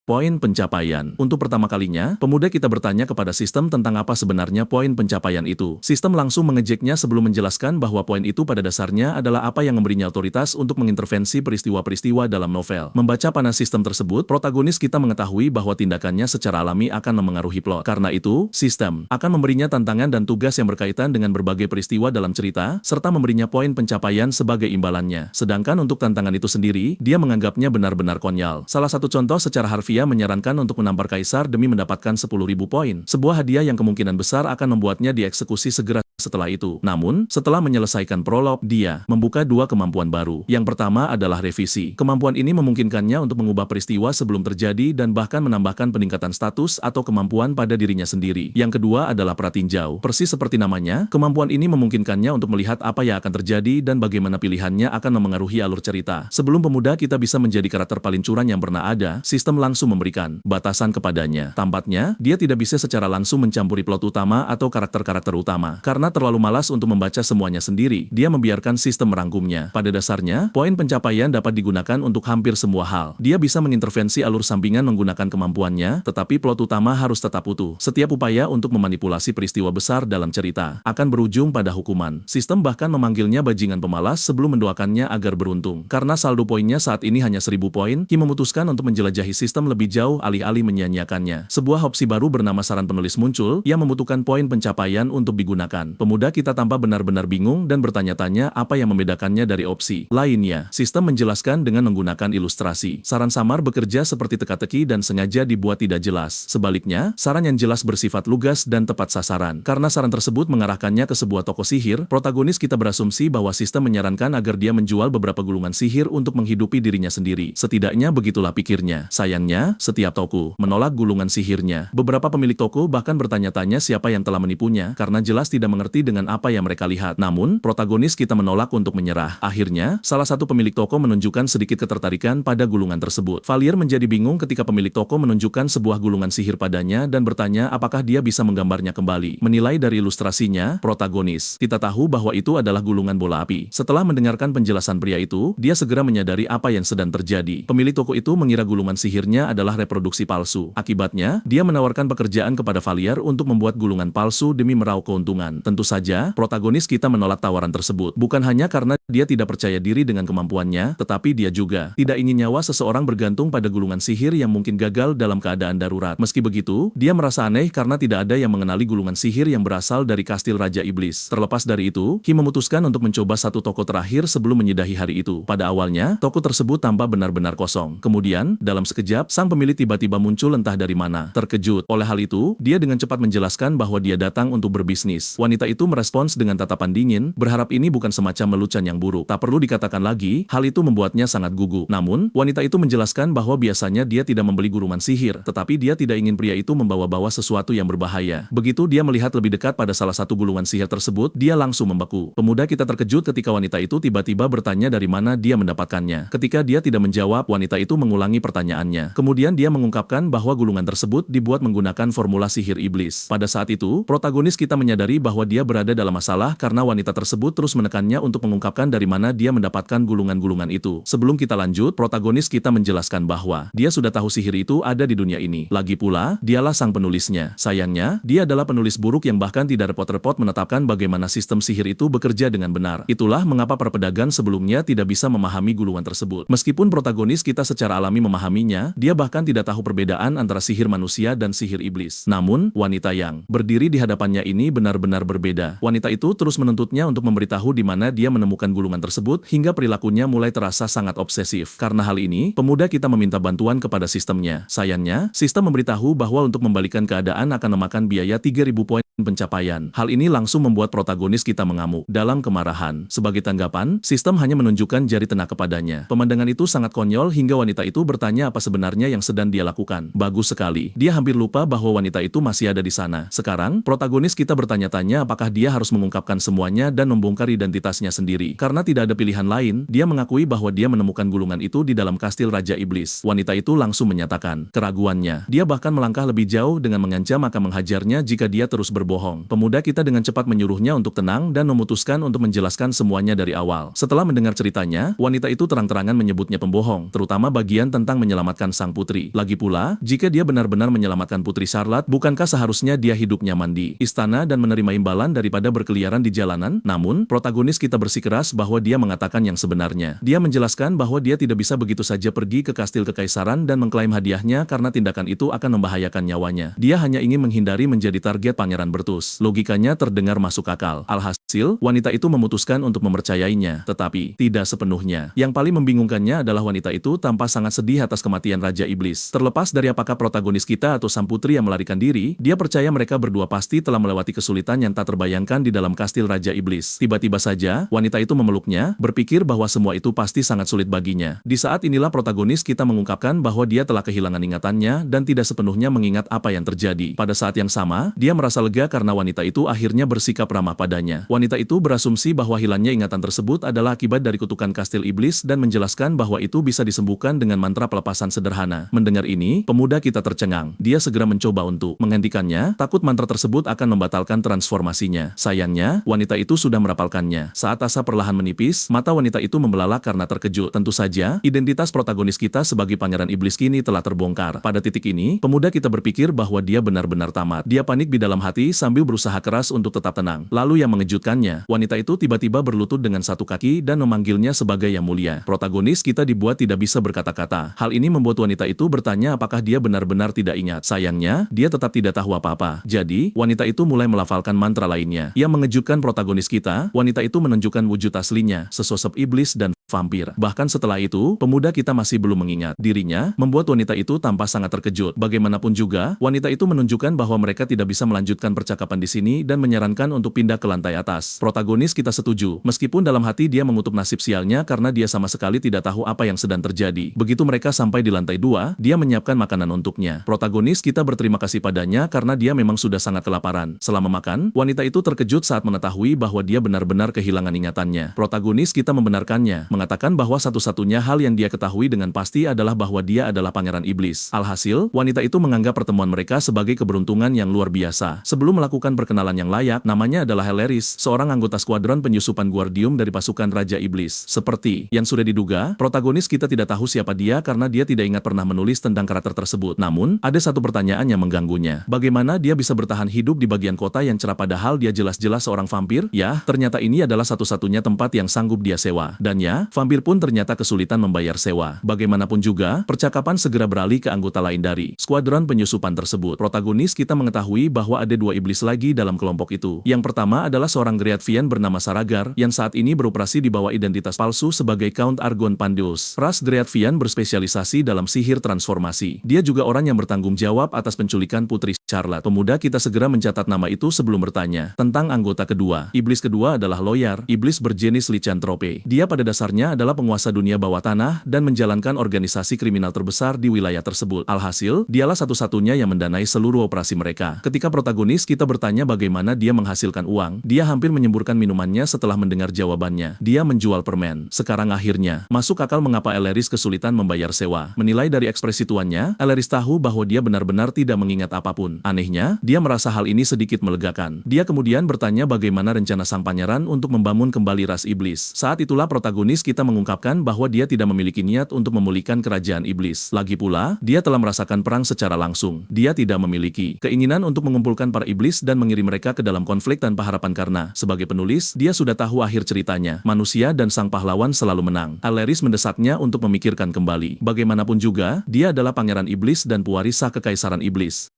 Poin pencapaian. Untuk pertama kalinya, pemuda kita bertanya kepada sistem tentang apa sebenarnya poin pencapaian itu. Sistem langsung mengejeknya sebelum menjelaskan bahwa poin itu pada dasarnya adalah apa yang memberinya otoritas untuk mengintervensi peristiwa-peristiwa dalam novel. Membaca panel sistem tersebut, protagonis kita mengetahui bahwa tindakannya secara alami akan memengaruhi plot. Karena itu, sistem akan memberinya tantangan dan tugas yang berkaitan dengan berbagai peristiwa dalam cerita, serta memberinya poin pencapaian sebagai imbalannya. Sedangkan untuk tantangan itu sendiri, dia menganggapnya benar-benar konyol. Salah satu contoh secara harfiah menyarankan untuk menampar kaisar demi mendapatkan 10.000 poin. Sebuah hadiah yang kemungkinan besar akan membuatnya dieksekusi segera setelah itu. Namun, setelah menyelesaikan prolog, dia membuka 2 kemampuan baru. Yang pertama adalah revisi. Kemampuan ini memungkinkannya untuk mengubah peristiwa sebelum terjadi dan bahkan menambahkan peningkatan status atau kemampuan pada dirinya sendiri. Yang kedua adalah pratinjau. Persis seperti namanya, kemampuan ini memungkinkannya untuk melihat apa yang akan terjadi dan bagaimana pilihannya akan memengaruhi alur cerita. Sebelum pemuda kita bisa menjadi karakter paling curang yang pernah ada, sistem langsung memberikan batasan kepadanya. Tampaknya, dia tidak bisa secara langsung mencampuri plot utama atau karakter-karakter utama. Karena terlalu malas untuk membaca semuanya sendiri, dia membiarkan sistem merangkumnya. Pada dasarnya, poin pencapaian dapat digunakan untuk hampir semua hal. Dia bisa mengintervensi alur sampingan menggunakan kemampuannya, tetapi plot utama harus tetap utuh. Setiap upaya untuk memanipulasi peristiwa besar dalam cerita akan berujung pada hukuman. Sistem bahkan memanggilnya bajingan pemalas sebelum mendoakannya agar beruntung. Karena saldo poinnya saat ini hanya 1000 poin, Ki memutuskan untuk menjelajahi sistem lebih jauh alih-alih menyia-nyiakannya. Sebuah opsi baru bernama saran penulis muncul yang membutuhkan poin pencapaian untuk digunakan. Pemuda kita tampak benar-benar bingung dan bertanya-tanya apa yang membedakannya dari opsi lainnya. Sistem menjelaskan dengan menggunakan ilustrasi. Saran samar bekerja seperti teka-teki dan sengaja dibuat tidak jelas. Sebaliknya, saran yang jelas bersifat lugas dan tepat sasaran. Karena saran tersebut mengarahkannya ke sebuah toko sihir, protagonis kita berasumsi bahwa sistem menyarankan agar dia menjual beberapa gulungan sihir untuk menghidupi dirinya sendiri. Setidaknya begitulah pikirnya. Sayangnya, setiap toko menolak gulungan sihirnya. Beberapa pemilik toko bahkan bertanya-tanya siapa yang telah menipunya karena jelas tidak mengerti dengan apa yang mereka lihat. Namun, protagonis kita menolak untuk menyerah. Akhirnya, salah satu pemilik toko menunjukkan sedikit ketertarikan pada gulungan tersebut. Valier menjadi bingung ketika pemilik toko menunjukkan sebuah gulungan sihir padanya dan bertanya apakah dia bisa menggambarnya kembali. Menilai dari ilustrasinya, protagonis kita tahu bahwa itu adalah gulungan bola api. Setelah mendengarkan penjelasan pria itu, dia segera menyadari apa yang sedang terjadi. Pemilik toko itu mengira gulungan sihirnya adalah reproduksi palsu. Akibatnya, dia menawarkan pekerjaan kepada Valier untuk membuat gulungan palsu demi meraup keuntungan. Tentu saja, protagonis kita menolak tawaran tersebut. Bukan hanya karena dia tidak percaya diri dengan kemampuannya, tetapi dia juga tidak ingin nyawa seseorang bergantung pada gulungan sihir yang mungkin gagal dalam keadaan darurat. Meski begitu, dia merasa aneh karena tidak ada yang mengenali gulungan sihir yang berasal dari kastil Raja Iblis. Terlepas dari itu, Ki memutuskan untuk mencoba satu toko terakhir sebelum menyidahi hari itu. Pada awalnya, toko tersebut tampak benar-benar kosong. Kemudian, dalam sekejap, sang pemilik tiba-tiba muncul entah dari mana. Terkejut oleh hal itu, dia dengan cepat menjelaskan bahwa dia datang untuk berbisnis. Wanita itu merespons dengan tatapan dingin, berharap ini bukan semacam lelucon yang buruk. Tak perlu dikatakan lagi, hal itu membuatnya sangat gugup. Namun, wanita itu menjelaskan bahwa biasanya dia tidak membeli gulungan sihir, tetapi dia tidak ingin pria itu membawa-bawa sesuatu yang berbahaya. Begitu dia melihat lebih dekat pada salah satu gulungan sihir tersebut, dia langsung membeku. Pemuda kita terkejut ketika wanita itu tiba-tiba bertanya dari mana dia mendapatkannya. Ketika dia tidak menjawab, wanita itu mengulangi pertanyaannya. Kemudian dia mengungkapkan bahwa gulungan tersebut dibuat menggunakan formula sihir iblis. Pada saat itu, protagonis kita menyadari bahwa dia berada dalam masalah karena wanita tersebut terus menekannya untuk mengungkapkan dari mana dia mendapatkan gulungan-gulungan itu. Sebelum kita lanjut, protagonis kita menjelaskan bahwa dia sudah tahu sihir itu ada di dunia ini. Lagi pula, dialah sang penulisnya. Sayangnya, dia adalah penulis buruk yang bahkan tidak repot-repot menetapkan bagaimana sistem sihir itu bekerja dengan benar. Itulah mengapa para pedagang sebelumnya tidak bisa memahami gulungan tersebut. Meskipun protagonis kita secara alami memahaminya, dia bahkan tidak tahu perbedaan antara sihir manusia dan sihir iblis. Namun, wanita yang berdiri di hadapannya ini benar-benar berbeda. Wanita itu terus menuntutnya untuk memberitahu di mana dia menemukan gulungan tersebut hingga perilakunya mulai terasa sangat obsesif. Karena hal ini, pemuda kita meminta bantuan kepada sistemnya. Sayangnya, sistem memberitahu bahwa untuk membalikan keadaan akan memakan biaya 3.000 poin pencapaian. Hal ini langsung membuat protagonis kita mengamuk. Dalam kemarahan, sebagai tanggapan, sistem hanya menunjukkan jari tengah kepadanya. Pemandangan itu sangat konyol hingga wanita itu bertanya apa sebenarnya yang sedang dia lakukan. Bagus sekali. Dia hampir lupa bahwa wanita itu masih ada di sana. Sekarang, protagonis kita bertanya-tanya apakah dia harus mengungkapkan semuanya dan membongkar identitasnya sendiri. Karena tidak ada pilihan lain, dia mengakui bahwa dia menemukan gulungan itu di dalam kastil Raja Iblis. Wanita itu langsung menyatakan keraguannya. Dia bahkan melangkah lebih jauh dengan mengancam akan menghajarnya jika dia terus berbohong. Pemuda kita dengan cepat menyuruhnya untuk tenang dan memutuskan untuk menjelaskan semuanya dari awal. Setelah mendengar ceritanya, wanita itu terang-terangan menyebutnya pembohong, terutama bagian tentang menyelamatkan sang putri. Lagi pula, jika dia benar-benar menyelamatkan Putri Charlotte, bukankah seharusnya dia hidup nyaman di istana dan menerima imbalan daripada berkeliaran di jalanan? Namun, protagonis kita bersikeras bahwa dia mengatakan yang sebenarnya. Dia menjelaskan bahwa dia tidak bisa begitu saja pergi ke kastil kekaisaran dan mengklaim hadiahnya karena tindakan itu akan membahayakan nyawanya. Dia hanya ingin menghindari menjadi target Pangeran Bertus. Logikanya terdengar masuk akal. Alhasil, wanita itu memutuskan untuk mempercayainya, tetapi tidak sepenuhnya. Yang paling membingungkannya adalah wanita itu tampak sangat sedih atas kematian Raja Iblis. Terlepas dari apakah protagonis kita atau sang putri yang melarikan diri, dia percaya mereka berdua pasti telah melewati kesulitan yang tak terbayangkan di dalam kastil Raja Iblis. Tiba-tiba saja, wanita itu memeluknya, berpikir bahwa semua itu pasti sangat sulit baginya. Di saat inilah protagonis kita mengungkapkan bahwa dia telah kehilangan ingatannya dan tidak sepenuhnya mengingat apa yang terjadi. Pada saat yang sama, dia merasa lega karena wanita itu akhirnya bersikap ramah padanya. Wanita itu berasumsi bahwa hilangnya ingatan tersebut adalah akibat dari kutukan kastil iblis dan menjelaskan bahwa itu bisa disembuhkan dengan mantra pelepasan sederhana. Mendengar ini, pemuda kita tercengang. Dia segera mencoba untuk menghentikannya, takut mantra tersebut akan membatalkan transformasinya. Sayangnya, wanita itu sudah merapalkannya. Saat asa perlahan menipis, mata wanita itu membelalak karena terkejut. Tentu saja, identitas protagonis kita sebagai pangeran iblis kini telah terbongkar. Pada titik ini, pemuda kita berpikir bahwa dia benar-benar tamat. Dia panik di dalam hati sambil berusaha keras untuk tetap tenang. Lalu yang mengejutkan melanjutkannya, wanita itu tiba-tiba berlutut dengan satu kaki dan memanggilnya sebagai Yang Mulia. Protagonis kita dibuat tidak bisa berkata-kata. Hal ini membuat wanita itu bertanya apakah dia benar-benar tidak ingat. Sayangnya, dia tetap tidak tahu apa-apa. Jadi, wanita itu mulai melafalkan mantra lainnya. Yang mengejutkan protagonis kita, wanita itu menunjukkan wujud aslinya, sesosok iblis dan vampir. Bahkan setelah itu, pemuda kita masih belum mengingat dirinya, membuat wanita itu tampak sangat terkejut. Bagaimanapun juga, wanita itu menunjukkan bahwa mereka tidak bisa melanjutkan percakapan di sini dan menyarankan untuk pindah ke lantai atas. Protagonis kita setuju, meskipun dalam hati dia mengutuk nasib sialnya karena dia sama sekali tidak tahu apa yang sedang terjadi. Begitu mereka sampai di lantai 2, dia menyiapkan makanan untuknya. Protagonis kita berterima kasih padanya karena dia memang sudah sangat kelaparan. Selama makan, wanita itu terkejut saat mengetahui bahwa dia benar-benar kehilangan ingatannya. Protagonis kita membenarkannya, mengatakan bahwa satu-satunya hal yang dia ketahui dengan pasti adalah bahwa dia adalah pangeran iblis. Alhasil, wanita itu menganggap pertemuan mereka sebagai keberuntungan yang luar biasa. Sebelum melakukan perkenalan yang layak, namanya adalah Heleris, seorang anggota skuadron penyusupan Guardium dari pasukan Raja Iblis. Seperti yang sudah diduga, protagonis kita tidak tahu siapa dia karena dia tidak ingat pernah menulis tentang karakter tersebut. Namun, ada satu pertanyaan yang mengganggunya. Bagaimana dia bisa bertahan hidup di bagian kota yang cerah padahal dia jelas-jelas seorang vampir? Ya, ternyata ini adalah satu-satunya tempat yang sanggup dia sewa. Dan ya, vampir pun ternyata kesulitan membayar sewa. Bagaimanapun juga, percakapan segera beralih ke anggota lain dari skuadron penyusupan tersebut. Protagonis kita mengetahui bahwa ada 2 iblis lagi dalam kelompok itu. Yang pertama adalah seorang Greatvian bernama Saragar, yang saat ini beroperasi di bawah identitas palsu sebagai Count Argon Pandeus. Ras Greatvian berspesialisasi dalam sihir transformasi. Dia juga orang yang bertanggung jawab atas penculikan Putri Charlotte. Pemuda kita segera mencatat nama itu sebelum bertanya tentang anggota kedua. Iblis kedua adalah Loyar, iblis berjenis Lycanthrope. Dia pada dasarnya adalah penguasa dunia bawah tanah dan menjalankan organisasi kriminal terbesar di wilayah tersebut. Alhasil, dialah satu-satunya yang mendanai seluruh operasi mereka. Ketika protagonis kita bertanya bagaimana dia menghasilkan uang, dia hampir menyemburkan minumannya setelah mendengar jawabannya. Dia menjual permen. Sekarang akhirnya, masuk akal mengapa Heleris kesulitan membayar sewa. Menilai dari ekspresi tuannya, Heleris tahu bahwa dia benar-benar tidak mengingat apapun. Anehnya, dia merasa hal ini sedikit melegakan. Dia kemudian bertanya bagaimana rencana sang pangeran untuk membangun kembali ras iblis. Saat itulah protagonis kita mengungkapkan bahwa dia tidak memiliki niat untuk memulihkan kerajaan iblis. Lagi pula, dia telah merasakan perang secara langsung. Dia tidak memiliki keinginan untuk mengumpulkan para iblis dan mengirim mereka ke dalam konflik tanpa harapan karena, sebagai penulis, dia sudah tahu akhir ceritanya. Manusia dan sang pahlawan selalu menang. Heleris mendesaknya untuk memikirkan kembali. Bagaimanapun juga, dia adalah pangeran iblis dan pewaris sah kekaisaran iblis.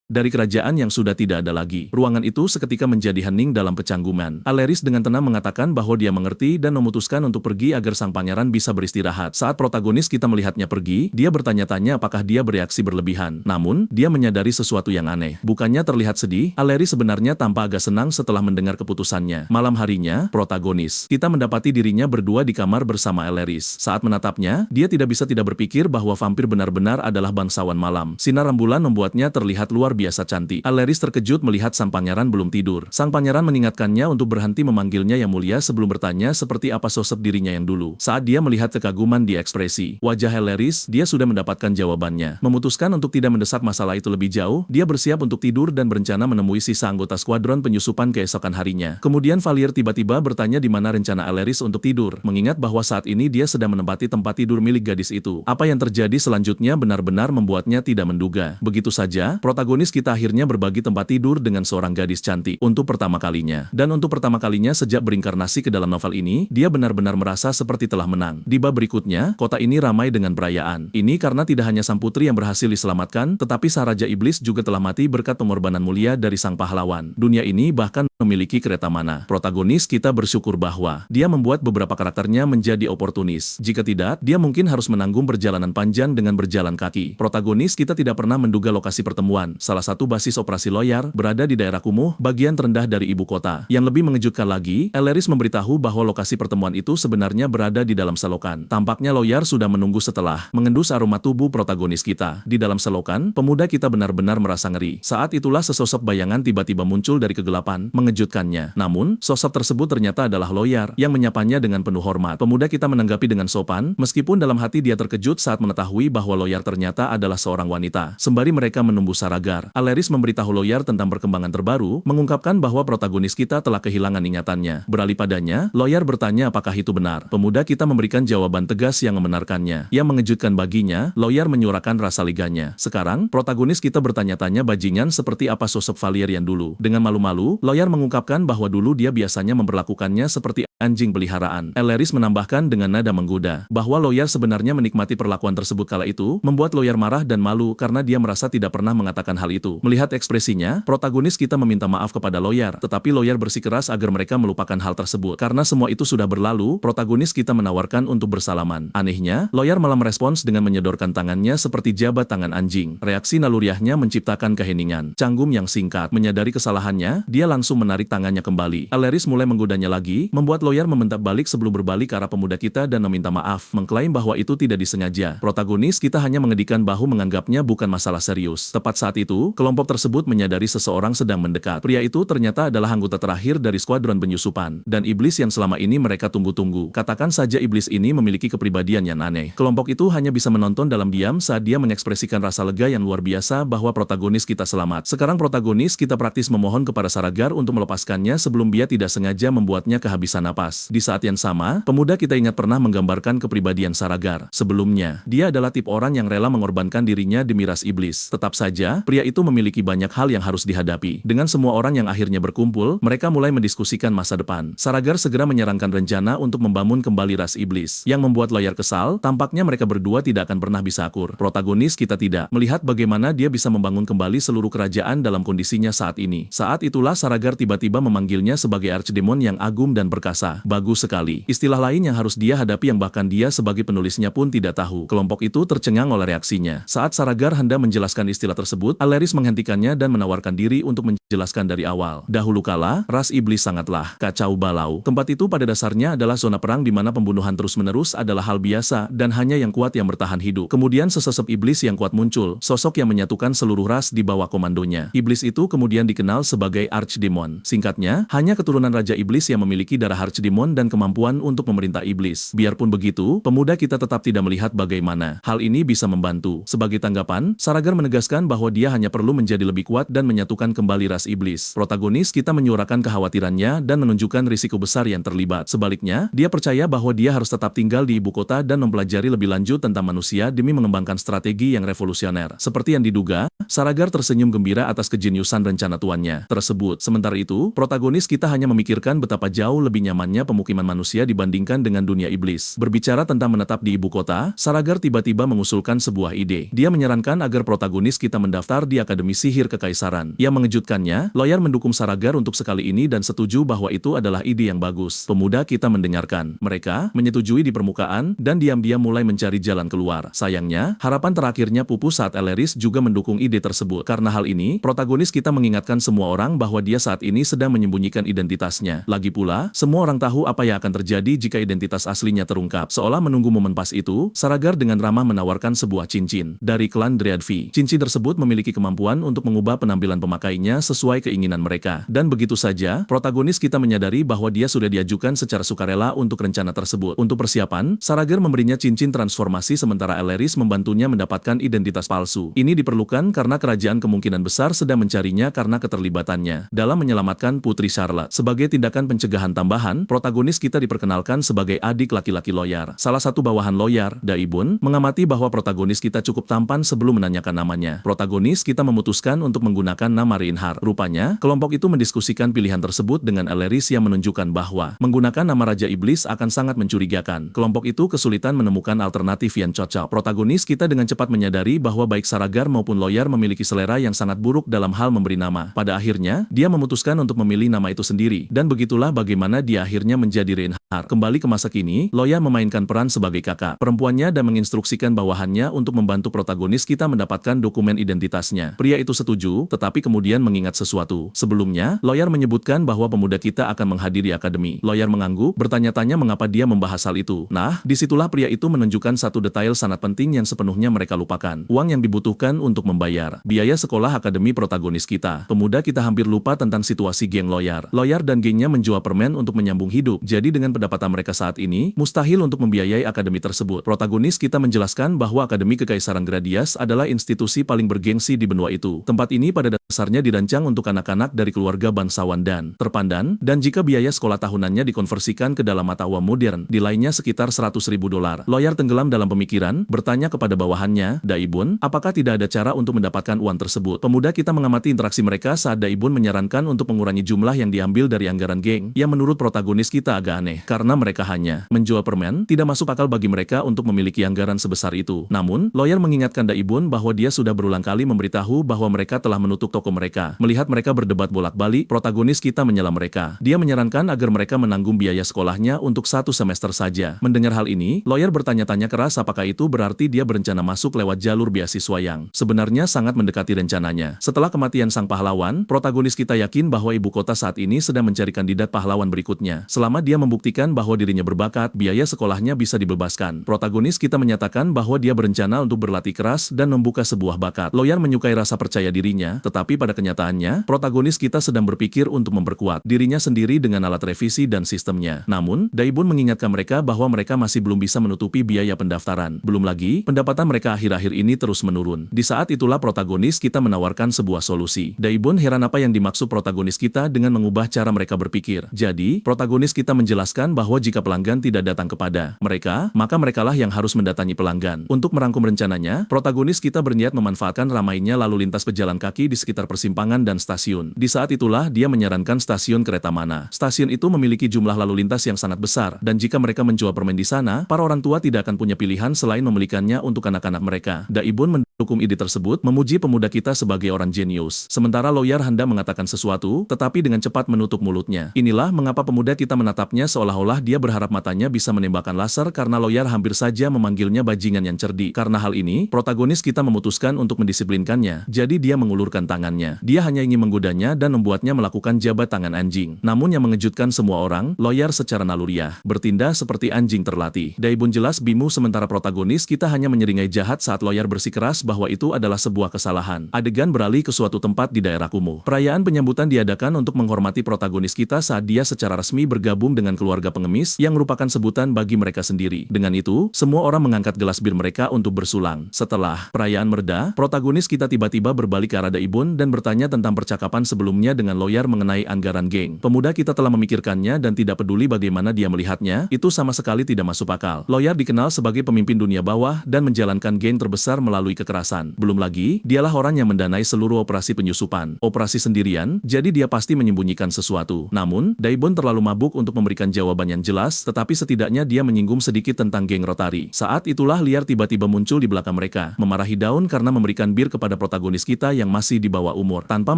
Dari kerajaan yang sudah tidak ada lagi. Ruangan itu seketika menjadi hening dalam kecanggungan. Heleris dengan tenang mengatakan bahwa dia mengerti dan memutuskan untuk pergi agar sang pangeran bisa beristirahat. Saat protagonis kita melihatnya pergi, dia bertanya-tanya apakah dia bereaksi berlebihan. Namun, dia menyadari sesuatu yang aneh. Bukannya terlihat sedih, Heleris sebenarnya tampak agak senang setelah mendengar keputusannya. Malam harinya, protagonis kita mendapati dirinya berdua di kamar bersama Heleris. Saat menatapnya, dia tidak bisa tidak berpikir bahwa vampir benar-benar adalah bangsawan malam. Sinar rembulan membuatnya terlihat luar biasa cantik. Heleris terkejut melihat sang pangeran belum tidur. Sang pangeran mengingatkannya untuk berhenti memanggilnya Yang Mulia sebelum bertanya seperti apa sosok dirinya yang dulu. Saat dia melihat kekaguman di ekspresi wajah Heleris, dia sudah mendapatkan jawabannya. Memutuskan untuk tidak mendesak masalah itu lebih jauh, dia bersiap untuk tidur dan berencana menemui sisa anggota skuadron penyusupan keesokan harinya. Kemudian Valier tiba-tiba bertanya di mana rencana Heleris untuk tidur, mengingat bahwa saat ini dia sedang menempati tempat tidur milik gadis itu. Apa yang terjadi selanjutnya benar-benar membuatnya tidak menduga. Begitu saja, protagonis kita akhirnya berbagi tempat tidur dengan seorang gadis cantik untuk pertama kalinya. Dan untuk pertama kalinya sejak berinkarnasi ke dalam novel ini, dia benar-benar merasa seperti telah menang. Di bab berikutnya, kota ini ramai dengan perayaan. Ini karena tidak hanya sang putri yang berhasil diselamatkan, tetapi sang raja iblis juga telah mati berkat pengorbanan mulia dari sang pahlawan. Dunia ini bahkan memiliki kereta mana. Protagonis kita bersyukur bahwa dia membuat beberapa karakternya menjadi oportunis. Jika tidak, dia mungkin harus menanggung perjalanan panjang dengan berjalan kaki. Protagonis kita tidak pernah menduga lokasi pertemuan. Salah satu basis operasi Loyar berada di daerah kumuh, bagian terendah dari ibu kota. Yang lebih mengejutkan lagi, Heleris memberitahu bahwa lokasi pertemuan itu sebenarnya berada di dalam selokan. Tampaknya Loyar sudah menunggu setelah mengendus aroma tubuh protagonis kita. Di dalam selokan, pemuda kita benar-benar merasa ngeri. Saat itulah sesosok bayangan tiba-tiba muncul dari kegelapan, mengejutkannya. Namun, sosok tersebut ternyata adalah lawyer yang menyapanya dengan penuh hormat. Pemuda kita menanggapi dengan sopan, meskipun dalam hati dia terkejut saat mengetahui bahwa lawyer ternyata adalah seorang wanita. Sembari mereka menunggu Saragar, Alleris memberitahu lawyer tentang perkembangan terbaru, mengungkapkan bahwa protagonis kita telah kehilangan ingatannya. Beralih padanya, lawyer bertanya apakah itu benar. Pemuda kita memberikan jawaban tegas yang membenarkannya. Yang mengejutkan baginya, lawyer menyuarakan rasa liganya. Sekarang, protagonis kita bertanya-tanya bajingan seperti apa sosok Valier yang dulu. Dengan malu-malu, lawyer mengungkapkan bahwa dulu dia biasanya memperlakukannya seperti anjing peliharaan. Alleris menambahkan dengan nada menggoda, bahwa lawyer sebenarnya menikmati perlakuan tersebut kala itu, membuat lawyer marah dan malu karena dia merasa tidak pernah mengatakan hal itu. Melihat ekspresinya, protagonis kita meminta maaf kepada lawyer, tetapi lawyer bersikeras agar mereka melupakan hal tersebut. Karena semua itu sudah berlalu, protagonis kita menawarkan untuk bersalaman. Anehnya, lawyer malah merespons dengan menyodorkan tangannya seperti jabat tangan anjing. Reaksi naluriahnya menciptakan keheningan. Canggung yang singkat. Menyadari kesalahannya, dia langsung menarik tangannya kembali. Alleris mulai menggodanya lagi, membuat lawyer membentak balik sebelum berbalik ke arah pemuda kita dan meminta maaf, mengklaim bahwa itu tidak disengaja. Protagonis kita hanya mengedikkan bahu menganggapnya bukan masalah serius. Tepat saat itu, kelompok tersebut menyadari seseorang sedang mendekat. Pria itu ternyata adalah anggota terakhir dari skuadron penyusupan, dan iblis yang selama ini mereka tunggu-tunggu. Katakan saja iblis ini memiliki kepribadian yang aneh. Kelompok itu hanya bisa menonton dalam diam saat dia mengekspresikan rasa lega yang luar biasa bahwa protagonis kita selamat. Sekarang protagonis kita praktis memohon kepada Saragar untuk melepaskannya sebelum dia tidak sengaja membuatnya kehabisan napas. Di saat yang sama, pemuda kita ingat pernah menggambarkan kepribadian Saragar. Sebelumnya, dia adalah tip orang yang rela mengorbankan dirinya demi ras iblis. Tetap saja, pria itu memiliki banyak hal yang harus dihadapi. Dengan semua orang yang akhirnya berkumpul, mereka mulai mendiskusikan masa depan. Saragar segera menyarankan rencana untuk membangun kembali ras iblis. Yang membuat lawyer kesal, tampaknya mereka berdua tidak akan pernah bisa akur. Protagonis kita tidak melihat bagaimana dia bisa membangun kembali seluruh kerajaan dalam kondisinya saat ini. Saat itulah Saragar tiba-tiba memanggilnya sebagai archdemon yang agung dan perkasa. Bagus sekali. Istilah lain yang harus dia hadapi yang bahkan dia sebagai penulisnya pun tidak tahu. Kelompok itu tercengang oleh reaksinya. Saat Saragar hendak menjelaskan istilah tersebut, Alleris menghentikannya dan menawarkan diri untuk menjelaskan dari awal. Dahulu kala, ras iblis sangatlah kacau balau. Tempat itu pada dasarnya adalah zona perang di mana pembunuhan terus-menerus adalah hal biasa dan hanya yang kuat yang bertahan hidup. Kemudian sesosok iblis yang kuat muncul, sosok yang menyatukan seluruh ras di bawah komandonya. Iblis itu kemudian dikenal sebagai archdemon. Singkatnya, hanya keturunan Raja Iblis yang memiliki darah archdemon dan kemampuan untuk memerintah iblis. Biarpun begitu, pemuda kita tetap tidak melihat bagaimana hal ini bisa membantu. Sebagai tanggapan, Saragar menegaskan bahwa dia hanya perlu menjadi lebih kuat dan menyatukan kembali ras iblis. Protagonis kita menyuarakan kekhawatirannya dan menunjukkan risiko besar yang terlibat. Sebaliknya, dia percaya bahwa dia harus tetap tinggal di ibu kota dan mempelajari lebih lanjut tentang manusia demi mengembangkan strategi yang revolusioner. Seperti yang diduga, Saragar tersenyum gembira atas kejeniusan rencana tuannya tersebut. Sementara itu, protagonis kita hanya memikirkan betapa jauh lebih nyamannya pemukiman manusia dibandingkan dengan dunia iblis. Berbicara tentang menetap di ibu kota, Saragar tiba-tiba mengusulkan sebuah ide. Dia menyarankan agar protagonis kita mendaftar di Akademi Sihir Kekaisaran. Yang mengejutkannya, lawyer mendukung Saragar untuk sekali ini dan setuju bahwa itu adalah ide yang bagus. Pemuda kita mendengarkan. Mereka menyetujui di permukaan dan diam-diam mulai mencari jalan keluar. Sayangnya, harapan terakhirnya pupus saat Alleris juga mendukung ide tersebut. Karena hal ini, protagonis kita mengingatkan semua orang bahwa dia saat ini sedang menyembunyikan identitasnya. Lagi pula, semua orang tahu apa yang akan terjadi jika identitas aslinya terungkap. Seolah menunggu momen pas itu, Saragar dengan ramah menawarkan sebuah cincin dari klan Dreadvi. Cincin tersebut memiliki kemampuan untuk mengubah penampilan pemakainya sesuai keinginan mereka. Dan begitu saja, protagonis kita menyadari bahwa dia sudah diajukan secara sukarela untuk rencana tersebut. Untuk persiapan, Saragar memberinya cincin transformasi sementara Alleris membantunya mendapatkan identitas palsu. Ini diperlukan karena kerajaan kemungkinan besar sedang mencarinya karena keterlibatannya dalam menyelamatkan Putri Charlotte. Sebagai tindakan pencegahan tambahan, protagonis kita diperkenalkan sebagai adik laki-laki lawyer. Salah satu bawahan lawyer, Daibun, mengamati bahwa protagonis kita cukup tampan sebelum menanyakan namanya. Protagonis kita memutuskan untuk menggunakan nama Reinhardt. Rupanya, kelompok itu mendiskusikan pilihan tersebut dengan Alleris yang menunjukkan bahwa menggunakan nama Raja Iblis akan sangat mencurigakan. Kelompok itu kesulitan menemukan alternatif yang cocok. Protagonis kita dengan cepat menyadari bahwa baik Saragar maupun lawyer memiliki selera yang sangat buruk dalam hal memberi nama. Pada akhirnya, dia memutuskan untuk memilih nama itu sendiri. Dan begitulah bagaimana dia akhirnya menjadi Reinhard. Kembali ke masa kini, Loya memainkan peran sebagai kakak perempuannya dan menginstruksikan bawahannya untuk membantu protagonis kita mendapatkan dokumen identitasnya. Pria itu setuju, tetapi kemudian mengingat sesuatu. Sebelumnya, Loya menyebutkan bahwa pemuda kita akan menghadiri akademi. Loya mengangguk, bertanya-tanya mengapa dia membahas hal itu. Nah, disitulah pria itu menunjukkan satu detail sangat penting yang sepenuhnya mereka lupakan. Uang yang dibutuhkan untuk membayar biaya sekolah akademi protagonis kita. Pemuda kita hampir lupa tentang situasi geng Loya. Loya dan gengnya menjual permen untuk menyambung hidup. Jadi dengan pendapatan mereka saat ini, mustahil untuk membiayai akademi tersebut. Protagonis kita menjelaskan bahwa Akademi Kekaisaran Gradius adalah institusi paling bergengsi di benua itu. Tempat ini pada dasarnya dirancang untuk anak-anak dari keluarga bangsawan dan terpandang, dan jika biaya sekolah tahunannya dikonversikan ke dalam mata uang modern, nilainya sekitar $100.000. Loya tenggelam dalam pemikiran, bertanya kepada bawahannya, Daibun, apakah tidak ada cara untuk mendapatkan uang tersebut? Pemuda kita mengamati interaksi mereka saat Daibun menyarankan untuk mengurangi jumlah yang diambil dari anggaran geng, yang menurut protagonis kita agak aneh, karena mereka hanya menjual permen, tidak masuk akal bagi mereka untuk memiliki anggaran sebesar itu. Namun, Loya mengingatkan Daibun bahwa dia sudah berulang kali memberitahu bahwa mereka telah menutup toko mereka. Melihat mereka berdebat bolak-balik, protagonis kita menyela mereka. Dia menyarankan agar mereka menanggung biaya sekolahnya untuk 1 semester saja. Mendengar hal ini, Loya bertanya-tanya keras apakah itu berarti dia berencana masuk lewat jalur beasiswa yang sebenarnya sangat mendekati rencananya. Setelah kematian sang pahlawan, protagonis kita yakin bahwa ibu kota saat ini sedang mencari kandidat pahlawan berikutnya. Selama dia membuktikan bahwa dirinya berbakat, biaya sekolahnya bisa dibebaskan. Protagonis kita menyatakan bahwa dia berencana untuk berlatih keras dan membuka sebuah bakat. Loya menyukai rasa percaya dirinya, tetapi pada kenyataannya, protagonis kita sedang berpikir untuk memperkuat dirinya sendiri dengan alat revisi dan sistemnya. Namun, Daibun mengingatkan mereka bahwa mereka masih belum bisa menutupi biaya pendaftaran. Belum lagi, pendapatan mereka akhir-akhir ini terus menurun. Di saat itulah protagonis kita menawarkan sebuah solusi. Daibun heran apa yang dimaksud protagonis kita dengan mengubah cara mereka berpikir. Jadi, protagonis kita menjelaskan bahwa jika pelanggan tidak datang kepada mereka, maka merekalah yang harus mendatangi pelanggan. Untuk merangkum rencananya, protagonis kita berniat memanfaatkan ramainya lalu lintas pejalan kaki di sekitar persimpangan dan stasiun. Di saat itulah dia menyarankan stasiun kereta mana. Stasiun itu memiliki jumlah lalu lintas yang sangat besar, dan jika mereka menjual permen di sana, para orang tua tidak akan punya pilihan selain membelikannya untuk anak-anak mereka. Daibun mendukung ide tersebut, memuji pemuda kita sebagai orang jenius. Sementara Loya hendak mengatakan sesuatu, tetapi dengan cepat menutup mulutnya. Inilah mengapa pemuda kita menatapnya seolah-olah dia berharap matanya bisa menembakkan laser karena Loya hampir saja memanggilnya bajingan yang cerdik. Karena hal ini, protagonis kita memutuskan untuk mendisiplinkannya, jadi dia mengulurkan tangannya. Dia hanya ingin menggodanya dan membuatnya melakukan jabat tangan anjing. Namun yang mengejutkan semua orang, Loya secara naluriah bertindak seperti anjing terlatih. Daibun jelas bingung sementara protagonis kita hanya menyeringai jahat saat Loya bersikeras bahwa itu adalah sebuah kesalahan. Adegan beralih ke suatu tempat di daerah kumuh. Perayaan penyambutan diadakan untuk menghormati protagonis kita saat dia secara resmi bergabung dengan keluarga pengemis yang merupakan sebutan bagi mereka sendiri. Dengan itu, semua orang mengangkat gelas bir mereka untuk bersulang. Setelah perayaan mereda, protagonis kita tiba-tiba berbalik ke arah Daibun dan bertanya tentang percakapan sebelumnya dengan Loya mengenai anggaran geng. Pemuda kita telah memikirkannya dan tidak peduli bagaimana dia melihatnya, itu sama sekali tidak masuk akal. Loya dikenal sebagai pemimpin dunia bawah dan menjalankan geng terbesar melalui kekerasan. Belum lagi, dialah orang yang mendanai seluruh operasi penyusupan. Operasi sendirian, jadi dia pasti menyembunyikan sesuatu. Namun, Daibun terlalu mabuk untuk memberikan jawaban yang jelas, tetapi setidaknya dia menyinggung sedikit tentang geng Rotary. Saat itulah Liar tiba-tiba muncul di belakang mereka, memarahi Daun karena memberikan bir kepada protagonis kita yang masih di bawah umur. Tanpa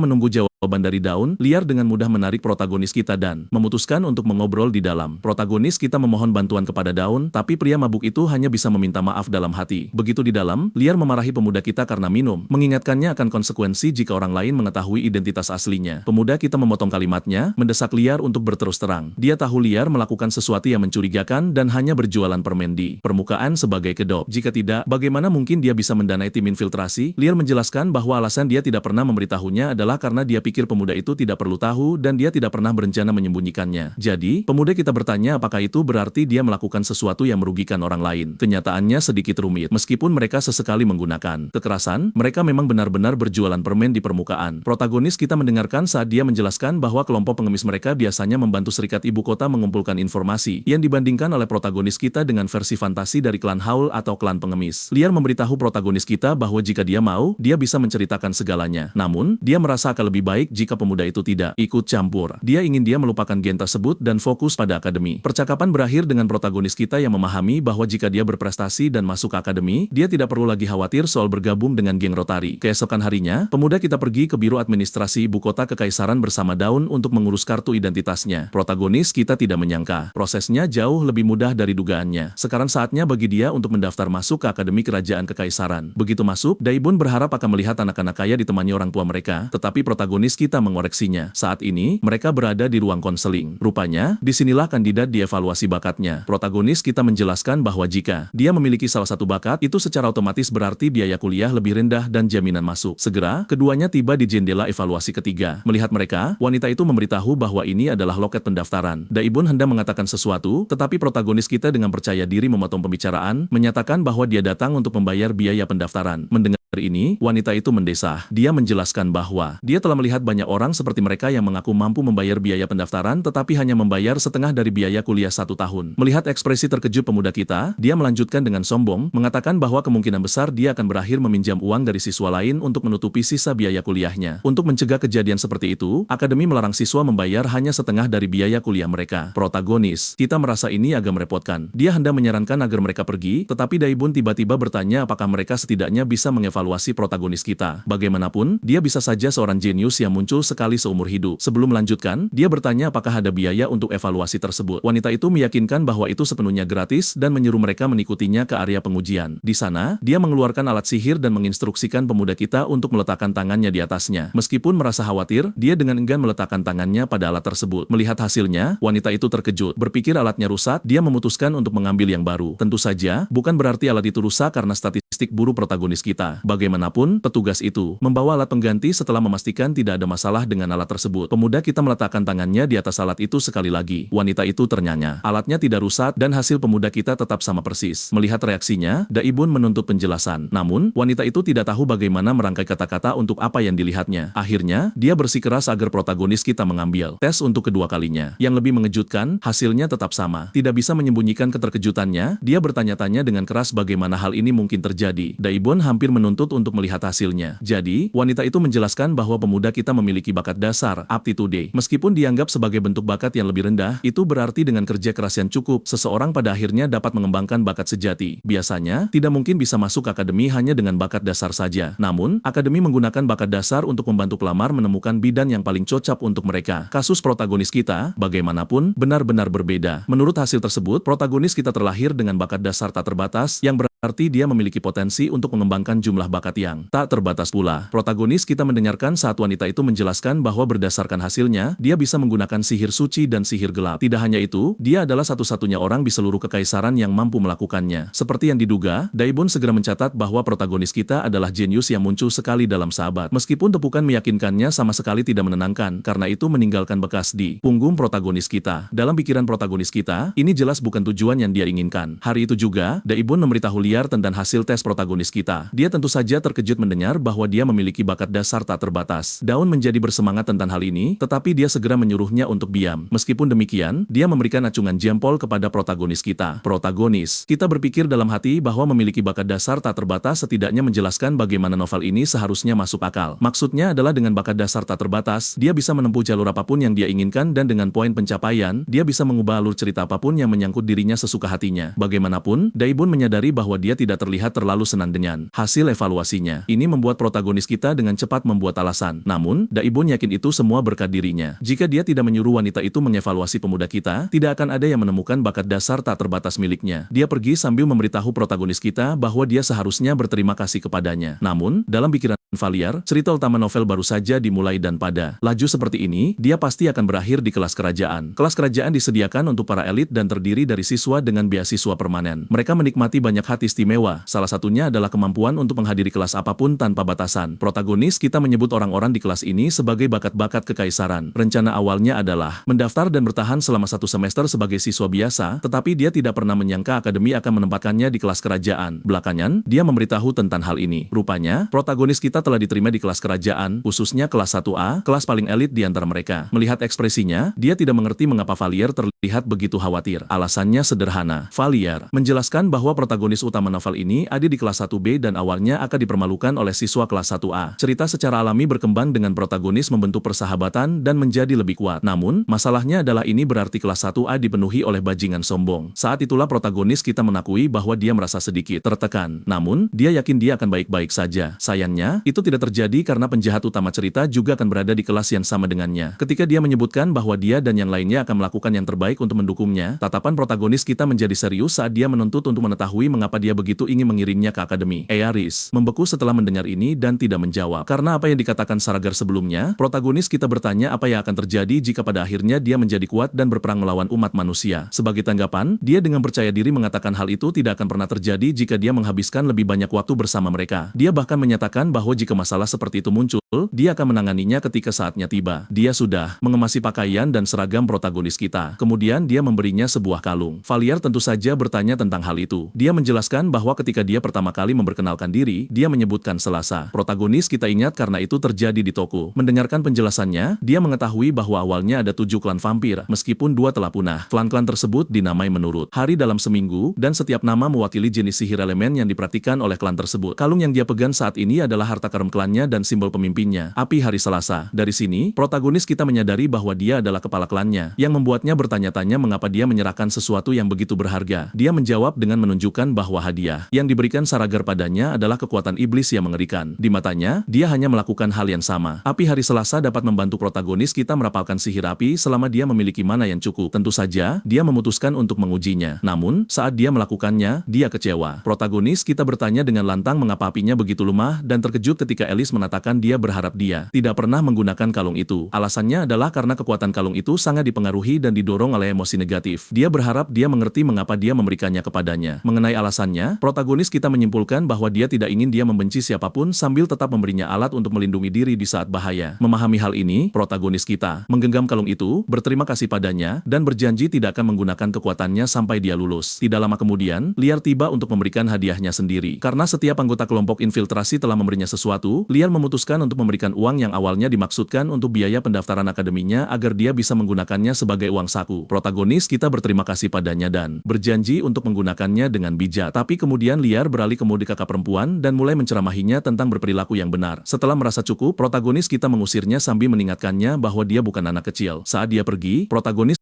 menunggu jawaban dari Daun, Liar dengan mudah menarik protagonis kita dan memutuskan untuk mengobrol di dalam. Protagonis kita memohon bantuan kepada Daun, tapi pria mabuk itu hanya bisa meminta maaf dalam hati. Begitu di dalam, Liar memarahi pemuda kita karena minum, mengingatkannya akan konsekuensi jika orang lain mengetahui identitas aslinya. Pemuda kita memotong kalimatnya, mendesak Liar untuk berterus terang. Dia tahu Liar melakukan sesuatu yang mencurigakan dan hanya berjualan permen di permukaan sebagai kedok. Jika tidak, bagaimana mungkin dia bisa mendanai tim infiltrasi? Liar menjelaskan bahwa alasan dia tidak pernah memberitahunya adalah karena dia pikir pemuda itu tidak perlu tahu dan dia tidak pernah berencana menyembunyikannya. Jadi, pemuda kita bertanya apakah itu berarti dia melakukan sesuatu yang merugikan orang lain. Kenyataannya sedikit rumit. Meskipun mereka sesekali menggunakan kekerasan, mereka memang benar-benar berjualan permen di permukaan. Protagonis kita mendengarkan saat dia menjelaskan bahwa kelompok pengemis mereka biasanya membantu Serikat Ibu Kota mengumpulkan informasi yang dibandingkan oleh protagonis kita dengan versi fantasi dari klan Haul atau klan pengemis. Liar memberitahu protagonis kita bahwa jika dia mau, dia bisa menceritakan segalanya. Namun, dia merasa akan lebih baik baik jika pemuda itu tidak ikut campur. Dia ingin dia melupakan geng tersebut dan fokus pada akademi. Percakapan berakhir dengan protagonis kita yang memahami bahwa jika dia berprestasi dan masuk ke akademi, dia tidak perlu lagi khawatir soal bergabung dengan geng Rotary. Keesokan harinya, pemuda kita pergi ke Biro Administrasi Ibu Kota Kekaisaran bersama Daun untuk mengurus kartu identitasnya. Protagonis kita tidak menyangka, prosesnya jauh lebih mudah dari dugaannya. Sekarang saatnya bagi dia untuk mendaftar masuk ke Akademi Kerajaan Kekaisaran. Begitu masuk, Daibun berharap akan melihat anak-anak kaya ditemani orang tua mereka, tetapi protagonis kita mengoreksinya. Saat ini, mereka berada di ruang konseling. Rupanya, disinilah kandidat dievaluasi bakatnya. Protagonis kita menjelaskan bahwa jika dia memiliki salah satu bakat, itu secara otomatis berarti biaya kuliah lebih rendah dan jaminan masuk. Segera, keduanya tiba di jendela evaluasi ketiga. Melihat mereka, wanita itu memberitahu bahwa ini adalah loket pendaftaran. Daibun hendak mengatakan sesuatu, tetapi protagonis kita dengan percaya diri memotong pembicaraan, menyatakan bahwa dia datang untuk membayar biaya pendaftaran. Mendengar ini, wanita itu mendesah. Dia menjelaskan bahwa dia telah melihat banyak orang seperti mereka yang mengaku mampu membayar biaya pendaftaran tetapi hanya membayar setengah dari biaya kuliah 1 tahun. Melihat ekspresi terkejut pemuda kita, dia melanjutkan dengan sombong, mengatakan bahwa kemungkinan besar dia akan berakhir meminjam uang dari siswa lain untuk menutupi sisa biaya kuliahnya. Untuk mencegah kejadian seperti itu, akademi melarang siswa membayar hanya setengah dari biaya kuliah mereka. Protagonis kita merasa ini agak merepotkan. Dia hendak menyarankan agar mereka pergi, tetapi Daibun tiba-tiba bertanya apakah mereka setidaknya bisa mengevaluasi protagonis kita. Bagaimanapun, dia bisa saja seorang jenius yang muncul sekali seumur hidup. Sebelum melanjutkan, dia bertanya apakah ada biaya untuk evaluasi tersebut. Wanita itu meyakinkan bahwa itu sepenuhnya gratis dan menyuruh mereka mengikutinya ke area pengujian. Di sana, dia mengeluarkan alat sihir dan menginstruksikan pemuda kita untuk meletakkan tangannya di atasnya. Meskipun merasa khawatir, dia dengan enggan meletakkan tangannya pada alat tersebut. Melihat hasilnya, wanita itu terkejut. Berpikir alatnya rusak, dia memutuskan untuk mengambil yang baru. Tentu saja, bukan berarti alat itu rusak karena statistik buruk protagonis kita. Bagaimanapun, petugas itu membawa alat pengganti setelah memastikan tidak ada masalah dengan alat tersebut. Pemuda kita meletakkan tangannya di atas alat itu sekali lagi. Wanita itu ternyanya. Alatnya tidak rusak dan hasil pemuda kita tetap sama persis. Melihat reaksinya, Daibun menuntut penjelasan. Namun, wanita itu tidak tahu bagaimana merangkai kata-kata untuk apa yang dilihatnya. Akhirnya, dia bersikeras agar protagonis kita mengambil tes untuk kedua kalinya. Yang lebih mengejutkan, hasilnya tetap sama. Tidak bisa menyembunyikan keterkejutannya, dia bertanya-tanya dengan keras bagaimana hal ini mungkin terjadi. Daibun hampir menuntut untuk melihat hasilnya. Jadi, wanita itu menjelaskan bahwa pemuda kita memiliki bakat dasar, aptitude. Meskipun dianggap sebagai bentuk bakat yang lebih rendah, itu berarti dengan kerja keras yang cukup, seseorang pada akhirnya dapat mengembangkan bakat sejati. Biasanya, tidak mungkin bisa masuk akademi hanya dengan bakat dasar saja. Namun, akademi menggunakan bakat dasar untuk membantu pelamar menemukan bidan yang paling cocok untuk mereka. Kasus protagonis kita, bagaimanapun, benar-benar berbeda. Menurut hasil tersebut, protagonis kita terlahir dengan bakat dasar tak terbatas, yang berarti dia memiliki potensi untuk mengembangkan jumlah bakat yang tak terbatas pula. Protagonis kita mendengarkan saat wanita itu menjelaskan bahwa berdasarkan hasilnya, dia bisa menggunakan sihir suci dan sihir gelap. Tidak hanya itu, dia adalah satu-satunya orang di seluruh kekaisaran yang mampu melakukannya. Seperti yang diduga, Daibun segera mencatat bahwa protagonis kita adalah jenius yang muncul sekali dalam sahabat. Meskipun tepukan meyakinkannya sama sekali tidak menenangkan, karena itu meninggalkan bekas di punggung protagonis kita. Dalam pikiran protagonis kita, ini jelas bukan tujuan yang dia inginkan. Hari itu juga, Daibun memberitahu liar tentang hasil tes protagonis kita. Dia tentu saja terkejut mendengar bahwa dia memiliki bakat dasar tak terbatas. Daun menjadi bersemangat tentang hal ini, tetapi dia segera menyuruhnya untuk diam. Meskipun demikian, dia memberikan acungan jempol kepada protagonis kita. Protagonis, kita berpikir dalam hati bahwa memiliki bakat dasar tak terbatas setidaknya menjelaskan bagaimana novel ini seharusnya masuk akal. Maksudnya adalah dengan bakat dasar tak terbatas, dia bisa menempuh jalur apapun yang dia inginkan dan dengan poin pencapaian, dia bisa mengubah alur cerita apapun yang menyangkut dirinya sesuka hatinya. Bagaimanapun, Daibun menyadari bahwa dia tidak terlihat terlalu senang dengan hasil evaluasinya. Ini membuat protagonis kita dengan cepat membuat alasan. Namun, Daibun yakin itu semua berkat dirinya. Jika dia tidak menyuruh wanita itu mengevaluasi pemuda kita, tidak akan ada yang menemukan bakat dasar tak terbatas miliknya. Dia pergi sambil memberitahu protagonis kita bahwa dia seharusnya berterima kasih kepadanya. Namun, dalam pikiran Valier, cerita utama novel baru saja dimulai dan pada laju seperti ini, dia pasti akan berakhir di kelas kerajaan. Kelas kerajaan disediakan untuk para elit dan terdiri dari siswa dengan beasiswa permanen. Mereka menikmati banyak hal istimewa, salah satunya adalah kemampuan untuk menghadiri kelas apapun tanpa batasan. Protagonis kita menyebut orang-orang di kelas ini sebagai bakat-bakat kekaisaran. Rencana awalnya adalah mendaftar dan bertahan selama 1 semester sebagai siswa biasa, tetapi dia tidak pernah menyangka akademi akan menempatkannya di kelas kerajaan. Belakangan, dia memberitahu tentang hal ini. Rupanya, protagonis kita telah diterima di kelas kerajaan, khususnya kelas 1A, kelas paling elit di antara mereka. Melihat ekspresinya, dia tidak mengerti mengapa Valier terlihat begitu khawatir. Alasannya sederhana. Valier menjelaskan bahwa protagonis utama utama novel ini ada di kelas 1B dan awalnya akan dipermalukan oleh siswa kelas 1A. Cerita secara alami berkembang dengan protagonis membentuk persahabatan dan menjadi lebih kuat. Namun, masalahnya adalah ini berarti kelas 1A dipenuhi oleh bajingan sombong. Saat itulah protagonis kita mengakui bahwa dia merasa sedikit tertekan. Namun, dia yakin dia akan baik-baik saja. Sayangnya, itu tidak terjadi karena penjahat utama cerita juga akan berada di kelas yang sama dengannya. Ketika dia menyebutkan bahwa dia dan yang lainnya akan melakukan yang terbaik untuk mendukungnya, tatapan protagonis kita menjadi serius saat dia menuntut untuk mengetahui mengapa dia begitu ingin mengirimnya ke akademi. Earis membeku setelah mendengar ini dan tidak menjawab. Karena apa yang dikatakan Saragar sebelumnya, protagonis kita bertanya apa yang akan terjadi jika pada akhirnya dia menjadi kuat dan berperang melawan umat manusia. Sebagai tanggapan, dia dengan percaya diri mengatakan hal itu tidak akan pernah terjadi jika dia menghabiskan lebih banyak waktu bersama mereka. Dia bahkan menyatakan bahwa jika masalah seperti itu muncul, dia akan menanganinya ketika saatnya tiba. Dia sudah mengemasi pakaian dan seragam protagonis kita. Kemudian dia memberinya sebuah kalung. Valier tentu saja bertanya tentang hal itu. Dia menjelaskan bahwa ketika dia pertama kali memperkenalkan diri, dia menyebutkan Selasa. Protagonis kita ingat karena itu terjadi di toko. Mendengarkan penjelasannya, dia mengetahui bahwa awalnya ada 7 klan vampir, meskipun 2 telah punah. Klan-klan tersebut dinamai menurut hari dalam seminggu, dan setiap nama mewakili jenis sihir elemen yang dipraktikkan oleh klan tersebut. Kalung yang dia pegang saat ini adalah harta karun klannya dan simbol pemimpinnya, api hari Selasa. Dari sini, protagonis kita menyadari bahwa dia adalah kepala klannya, yang membuatnya bertanya-tanya mengapa dia menyerahkan sesuatu yang begitu berharga. Dia menjawab dengan menunjukkan bahwa hadiah yang diberikan Saragar padanya adalah kekuatan iblis yang mengerikan. Di matanya, dia hanya melakukan hal yang sama. Api hari Selasa dapat membantu protagonis kita merapalkan sihir api selama dia memiliki mana yang cukup. Tentu saja, dia memutuskan untuk mengujinya. Namun, saat dia melakukannya, dia kecewa. Protagonis kita bertanya dengan lantang mengapa apinya begitu lemah dan terkejut ketika Alice mengatakan dia berharap dia tidak pernah menggunakan kalung itu. Alasannya adalah karena kekuatan kalung itu sangat dipengaruhi dan didorong oleh emosi negatif. Dia berharap dia mengerti mengapa dia memberikannya kepadanya. Mengenai alasannya, protagonis kita menyimpulkan bahwa dia tidak ingin dia membenci siapapun sambil tetap memberinya alat untuk melindungi diri di saat bahaya. Memahami hal ini, protagonis kita menggenggam kalung itu, berterima kasih padanya, dan berjanji tidak akan menggunakan kekuatannya sampai dia lulus. Tidak lama kemudian, Liar tiba untuk memberikan hadiahnya sendiri. Karena setiap anggota kelompok infiltrasi telah memberinya sesuatu, Liar memutuskan untuk memberikan uang yang awalnya dimaksudkan untuk biaya pendaftaran akademinya agar dia bisa menggunakannya sebagai uang saku. Protagonis kita berterima kasih padanya dan berjanji untuk menggunakannya dengan bijak. Tapi kemudian Liar beralih ke mode kakak perempuan dan mulai menceramahinya tentang berperilaku yang benar. Setelah merasa cukup, protagonis kita mengusirnya sambil mengingatkannya bahwa dia bukan anak kecil. Saat dia pergi, protagonis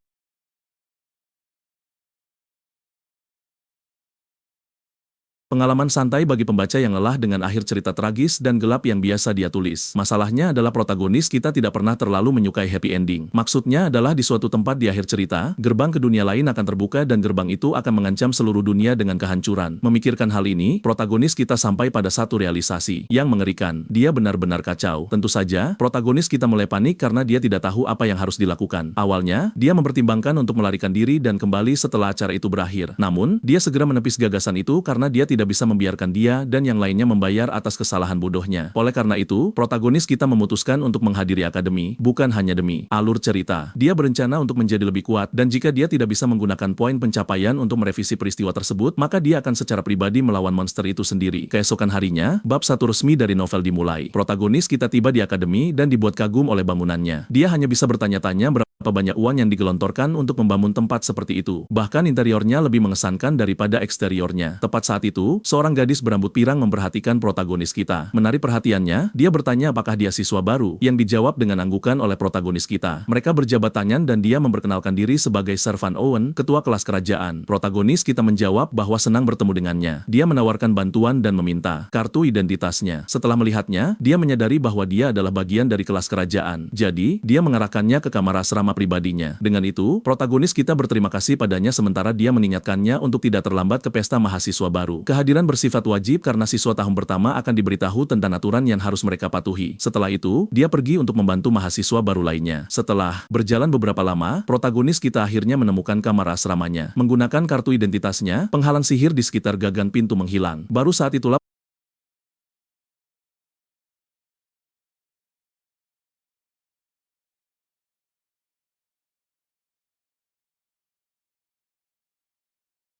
pengalaman santai bagi pembaca yang lelah dengan akhir cerita tragis dan gelap yang biasa dia tulis. Masalahnya adalah protagonis kita tidak pernah terlalu menyukai happy ending. Maksudnya adalah di suatu tempat di akhir cerita, gerbang ke dunia lain akan terbuka dan gerbang itu akan mengancam seluruh dunia dengan kehancuran. Memikirkan hal ini, protagonis kita sampai pada satu realisasi yang mengerikan. Dia benar-benar kacau. Tentu saja, protagonis kita mulai panik karena dia tidak tahu apa yang harus dilakukan. Awalnya, dia mempertimbangkan untuk melarikan diri dan kembali setelah acara itu berakhir. Namun, dia segera menepis gagasan itu karena dia tidak bisa membiarkan dia dan yang lainnya membayar atas kesalahan bodohnya. Oleh karena itu, protagonis kita memutuskan untuk menghadiri akademi, bukan hanya demi alur cerita. Dia berencana untuk menjadi lebih kuat, dan jika dia tidak bisa menggunakan poin pencapaian untuk merevisi peristiwa tersebut, maka dia akan secara pribadi melawan monster itu sendiri. Keesokan harinya, bab 1 resmi dari novel dimulai. Protagonis kita tiba di akademi dan dibuat kagum oleh bangunannya. Dia hanya bisa bertanya-tanya berapa banyak uang yang digelontorkan untuk membangun tempat seperti itu. Bahkan interiornya lebih mengesankan daripada eksteriornya. Tepat saat itu, seorang gadis berambut pirang memperhatikan protagonis kita. Menarik perhatiannya, dia bertanya apakah dia siswa baru, yang dijawab dengan anggukan oleh protagonis kita. Mereka berjabat tangan dan dia memperkenalkan diri sebagai Sir Van Owen, ketua kelas kerajaan. Protagonis kita menjawab bahwa senang bertemu dengannya. Dia menawarkan bantuan dan meminta kartu identitasnya. Setelah melihatnya, dia menyadari bahwa dia adalah bagian dari kelas kerajaan. Jadi, dia mengarahkannya ke kamar asrama pribadinya. Dengan itu, protagonis kita berterima kasih padanya sementara dia mengingatkannya untuk tidak terlambat ke pesta mahasiswa baru. Kehadiran bersifat wajib karena siswa tahun pertama akan diberitahu tentang aturan yang harus mereka patuhi. Setelah itu, dia pergi untuk membantu mahasiswa baru lainnya. Setelah berjalan beberapa lama, protagonis kita akhirnya menemukan kamar asramanya. Menggunakan kartu identitasnya, penghalang sihir di sekitar gagan pintu menghilang. Baru saat itulah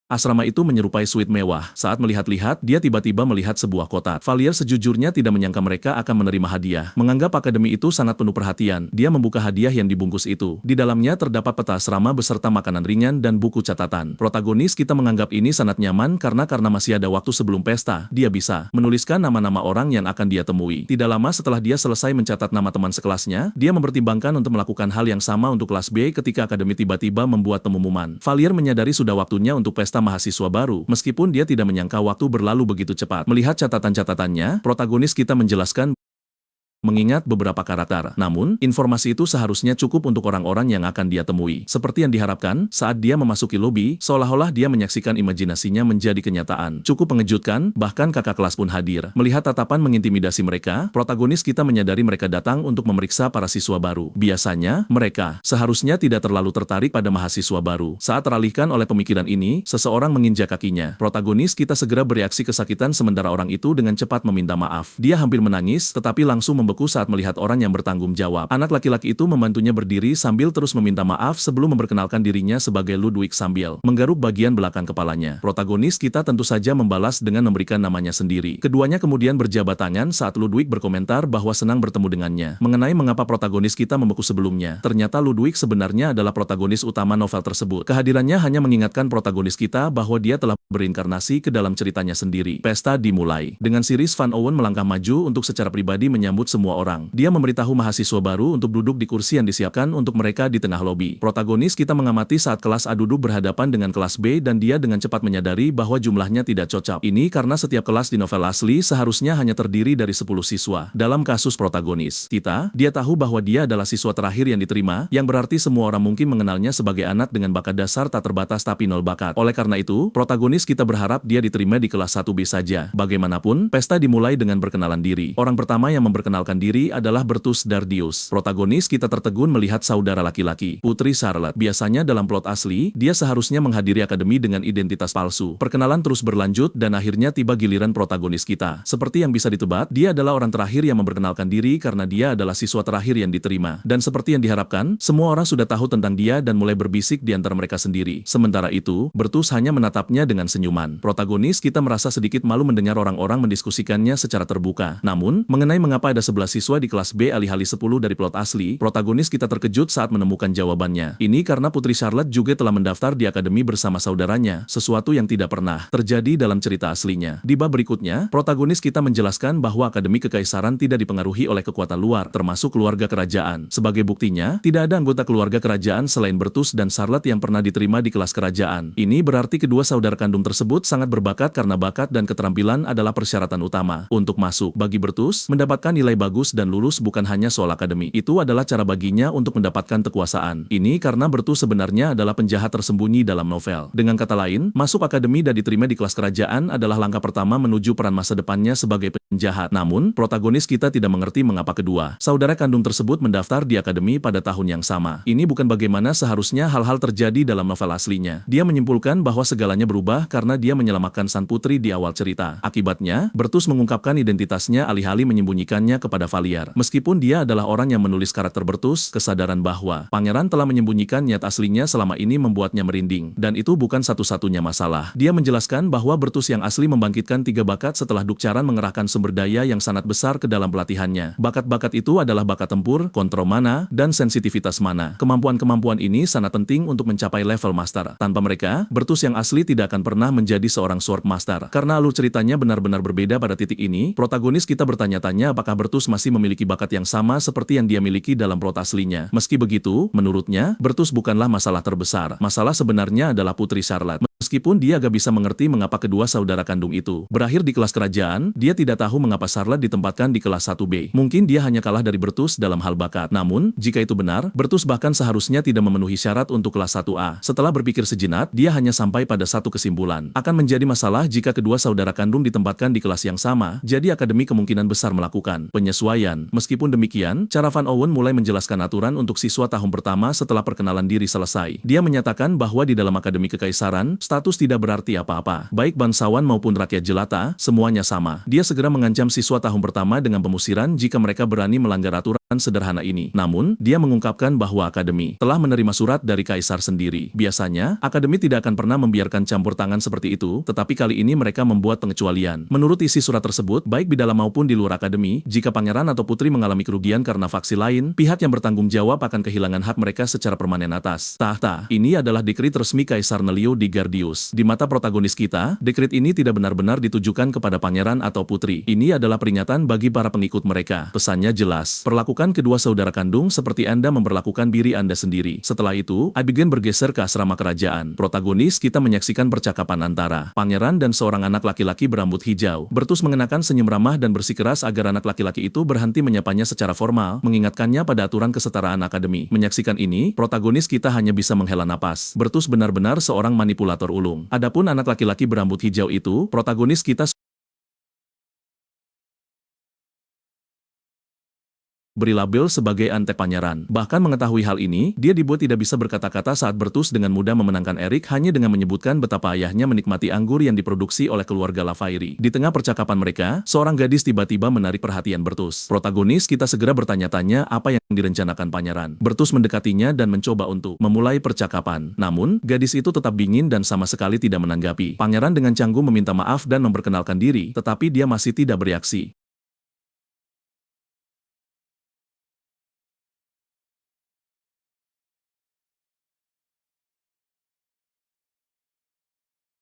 Asrama itu menyerupai suite mewah. Saat melihat-lihat, dia tiba-tiba melihat sebuah kotak. Valier sejujurnya tidak menyangka mereka akan menerima hadiah. Menganggap akademi itu sangat penuh perhatian, dia membuka hadiah yang dibungkus itu. Di dalamnya terdapat peta asrama beserta makanan ringan dan buku catatan. Protagonis kita menganggap ini sangat nyaman karena masih ada waktu sebelum pesta, dia bisa menuliskan nama-nama orang yang akan dia temui. Tidak lama setelah dia selesai mencatat nama teman sekelasnya, dia mempertimbangkan untuk melakukan hal yang sama untuk kelas B ketika akademi tiba-tiba membuat pengumuman. Valier menyadari sudah waktunya untuk pesta mahasiswa baru, meskipun dia tidak menyangka waktu berlalu begitu cepat. Melihat catatan-catatannya, protagonis kita menjelaskan mengingat beberapa karakter. Namun, informasi itu seharusnya cukup untuk orang-orang yang akan dia temui. Seperti yang diharapkan, saat dia memasuki lobi, seolah-olah dia menyaksikan imajinasinya menjadi kenyataan. Cukup mengejutkan, bahkan kakak kelas pun hadir. Melihat tatapan mengintimidasi mereka, protagonis kita menyadari mereka datang untuk memeriksa para siswa baru. Biasanya, mereka seharusnya tidak terlalu tertarik pada mahasiswa baru. Saat teralihkan oleh pemikiran ini, seseorang menginjak kakinya. Protagonis kita segera bereaksi kesakitan sementara orang itu dengan cepat meminta maaf. Dia hampir menangis, tetapi langsung membeku saat melihat orang yang bertanggung jawab. Anak laki-laki itu membantunya berdiri sambil terus meminta maaf sebelum memperkenalkan dirinya sebagai Ludwig sambil menggaruk bagian belakang kepalanya. Protagonis kita tentu saja membalas dengan memberikan namanya sendiri. Keduanya kemudian berjabat tangan saat Ludwig berkomentar bahwa senang bertemu dengannya. Mengenai mengapa protagonis kita membeku sebelumnya, ternyata Ludwig sebenarnya adalah protagonis utama novel tersebut. Kehadirannya hanya mengingatkan protagonis kita bahwa dia telah berinkarnasi ke dalam ceritanya sendiri. Pesta dimulai. Dengan Siris Van Owen melangkah maju untuk secara pribadi menyambut semua orang. Dia memberitahu mahasiswa baru untuk duduk di kursi yang disiapkan untuk mereka di tengah lobi. Protagonis kita mengamati saat kelas A duduk berhadapan dengan kelas B dan dia dengan cepat menyadari bahwa jumlahnya tidak cocok. Ini karena setiap kelas di novel asli seharusnya hanya terdiri dari 10 siswa. Dalam kasus protagonis kita, dia tahu bahwa dia adalah siswa terakhir yang diterima, yang berarti semua orang mungkin mengenalnya sebagai anak dengan bakat dasar tak terbatas tapi nol bakat. Oleh karena itu, protagonis kita berharap dia diterima di kelas 1B saja. Bagaimanapun, pesta dimulai dengan berkenalan diri. Orang pertama yang memperkenalkan diri adalah Bertus Dardius. Protagonis kita tertegun melihat saudara laki-laki, Putri Charlotte. Biasanya dalam plot asli, dia seharusnya menghadiri akademi dengan identitas palsu. Perkenalan terus berlanjut dan akhirnya tiba giliran protagonis kita. Seperti yang bisa ditebak, dia adalah orang terakhir yang memperkenalkan diri karena dia adalah siswa terakhir yang diterima. Dan seperti yang diharapkan, semua orang sudah tahu tentang dia dan mulai berbisik di antara mereka sendiri. Sementara itu, Bertus hanya menatapnya dengan senyuman. Protagonis kita merasa sedikit malu mendengar orang-orang mendiskusikannya secara terbuka. Namun, mengenai mengapa ada 11 siswa di kelas B alih-alih 10 dari plot asli, protagonis kita terkejut saat menemukan jawabannya. Ini karena Putri Charlotte juga telah mendaftar di akademi bersama saudaranya, sesuatu yang tidak pernah terjadi dalam cerita aslinya. Di bab berikutnya, protagonis kita menjelaskan bahwa akademi kekaisaran tidak dipengaruhi oleh kekuatan luar, termasuk keluarga kerajaan. Sebagai buktinya, tidak ada anggota keluarga kerajaan selain Bertus dan Charlotte yang pernah diterima di kelas kerajaan. Ini berarti kedua saudara kandung tersebut sangat berbakat karena bakat dan keterampilan adalah persyaratan utama untuk masuk. Bagi Bertus, mendapatkan nilai bagus dan lulus bukan hanya soal akademi. Itu adalah cara baginya untuk mendapatkan kekuasaan. Ini karena Bertus sebenarnya adalah penjahat tersembunyi dalam novel. Dengan kata lain, masuk akademi dan diterima di kelas kerajaan adalah langkah pertama menuju peran masa depannya sebagai penjahat. Namun, protagonis kita tidak mengerti mengapa kedua saudara kandung tersebut mendaftar di akademi pada tahun yang sama. Ini bukan bagaimana seharusnya hal-hal terjadi dalam novel aslinya. Dia menyimpulkan bahwa segalanya berubah karena dia menyelamatkan sang putri di awal cerita. Akibatnya, Bertus mengungkapkan identitasnya alih-alih menyembunyikannya kepada Valier. Meskipun dia adalah orang yang menulis karakter Bertus, kesadaran bahwa pangeran telah menyembunyikan niat aslinya selama ini membuatnya merinding. Dan itu bukan satu-satunya masalah. Dia menjelaskan bahwa Bertus yang asli membangkitkan 3 bakat setelah Dukcaran mengerahkan sumber daya yang sangat besar ke dalam pelatihannya. Bakat-bakat itu adalah bakat tempur, kontrol mana, dan sensitivitas mana. Kemampuan-kemampuan ini sangat penting untuk mencapai level master. Tanpa mereka, Bertus yang asli tidak akan pernah menjadi seorang sword master. Karena alur ceritanya benar-benar berbeda pada titik ini, protagonis kita bertanya-tanya apakah Bertus masih memiliki bakat yang sama seperti yang dia miliki dalam plot aslinya. Meski begitu, menurutnya, Bertus bukanlah masalah terbesar. Masalah sebenarnya adalah Putri Charlotte. Meskipun dia agak bisa mengerti mengapa kedua saudara kandung itu berakhir di kelas kerajaan, dia tidak tahu mengapa Charlotte ditempatkan di kelas 1B. Mungkin dia hanya kalah dari Bertus dalam hal bakat. Namun, jika itu benar, Bertus bahkan seharusnya tidak memenuhi syarat untuk kelas 1A. Setelah berpikir sejenak, dia hanya sampai pada satu kesimpulan. Akan menjadi masalah jika kedua saudara kandung ditempatkan di kelas yang sama, jadi akademi kemungkinan besar melakukan penyesuaian. Meskipun demikian, cara Van Owen mulai menjelaskan aturan untuk siswa tahun pertama setelah perkenalan diri selesai. Dia menyatakan bahwa di dalam akademi kekaisaran, status tidak berarti apa-apa. Baik bangsawan maupun rakyat jelata, semuanya sama. Dia segera mengancam siswa tahun pertama dengan pemusiran jika mereka berani melanggar aturan sederhana ini. Namun, dia mengungkapkan bahwa Akademi telah menerima surat dari Kaisar sendiri. Biasanya, Akademi tidak akan pernah membiarkan campur tangan seperti itu, tetapi kali ini mereka membuat pengecualian. Menurut isi surat tersebut, baik di dalam maupun di luar Akademi, jika pangeran atau putri mengalami kerugian karena faksi lain, pihak yang bertanggung jawab akan kehilangan hak mereka secara permanen atas tahta. Ini adalah dekrit resmi Kaisar Nelio di Gardius. Di mata protagonis kita, dekrit ini tidak benar-benar ditujukan kepada pangeran atau putri. Ini adalah peringatan bagi para pengikut mereka. Pesannya jelas. Perlakukan kedua saudara kandung seperti Anda memperlakukan diri Anda sendiri. Setelah itu, Abigail bergeser ke asrama kerajaan. Protagonis kita menyaksikan percakapan antara pangeran dan seorang anak laki-laki berambut hijau. Bertus mengenakan senyum ramah dan bersikeras agar anak laki-laki itu berhenti menyapanya secara formal, mengingatkannya pada aturan kesetaraan Akademi. Menyaksikan ini, protagonis kita hanya bisa menghela napas. Bertus benar-benar seorang manipulator ulung. Adapun anak laki-laki berambut hijau itu, protagonis kita beri label sebagai antek pangeran. Bahkan mengetahui hal ini, dia dibuat tidak bisa berkata-kata saat Bertus dengan mudah memenangkan Erik hanya dengan menyebutkan betapa ayahnya menikmati anggur yang diproduksi oleh keluarga Lafairi. Di tengah percakapan mereka, seorang gadis tiba-tiba menarik perhatian Bertus. Protagonis kita segera bertanya-tanya apa yang direncanakan pangeran. Bertus mendekatinya dan mencoba untuk memulai percakapan. Namun, gadis itu tetap dingin dan sama sekali tidak menanggapi. Pangeran dengan canggung meminta maaf dan memperkenalkan diri, tetapi dia masih tidak bereaksi.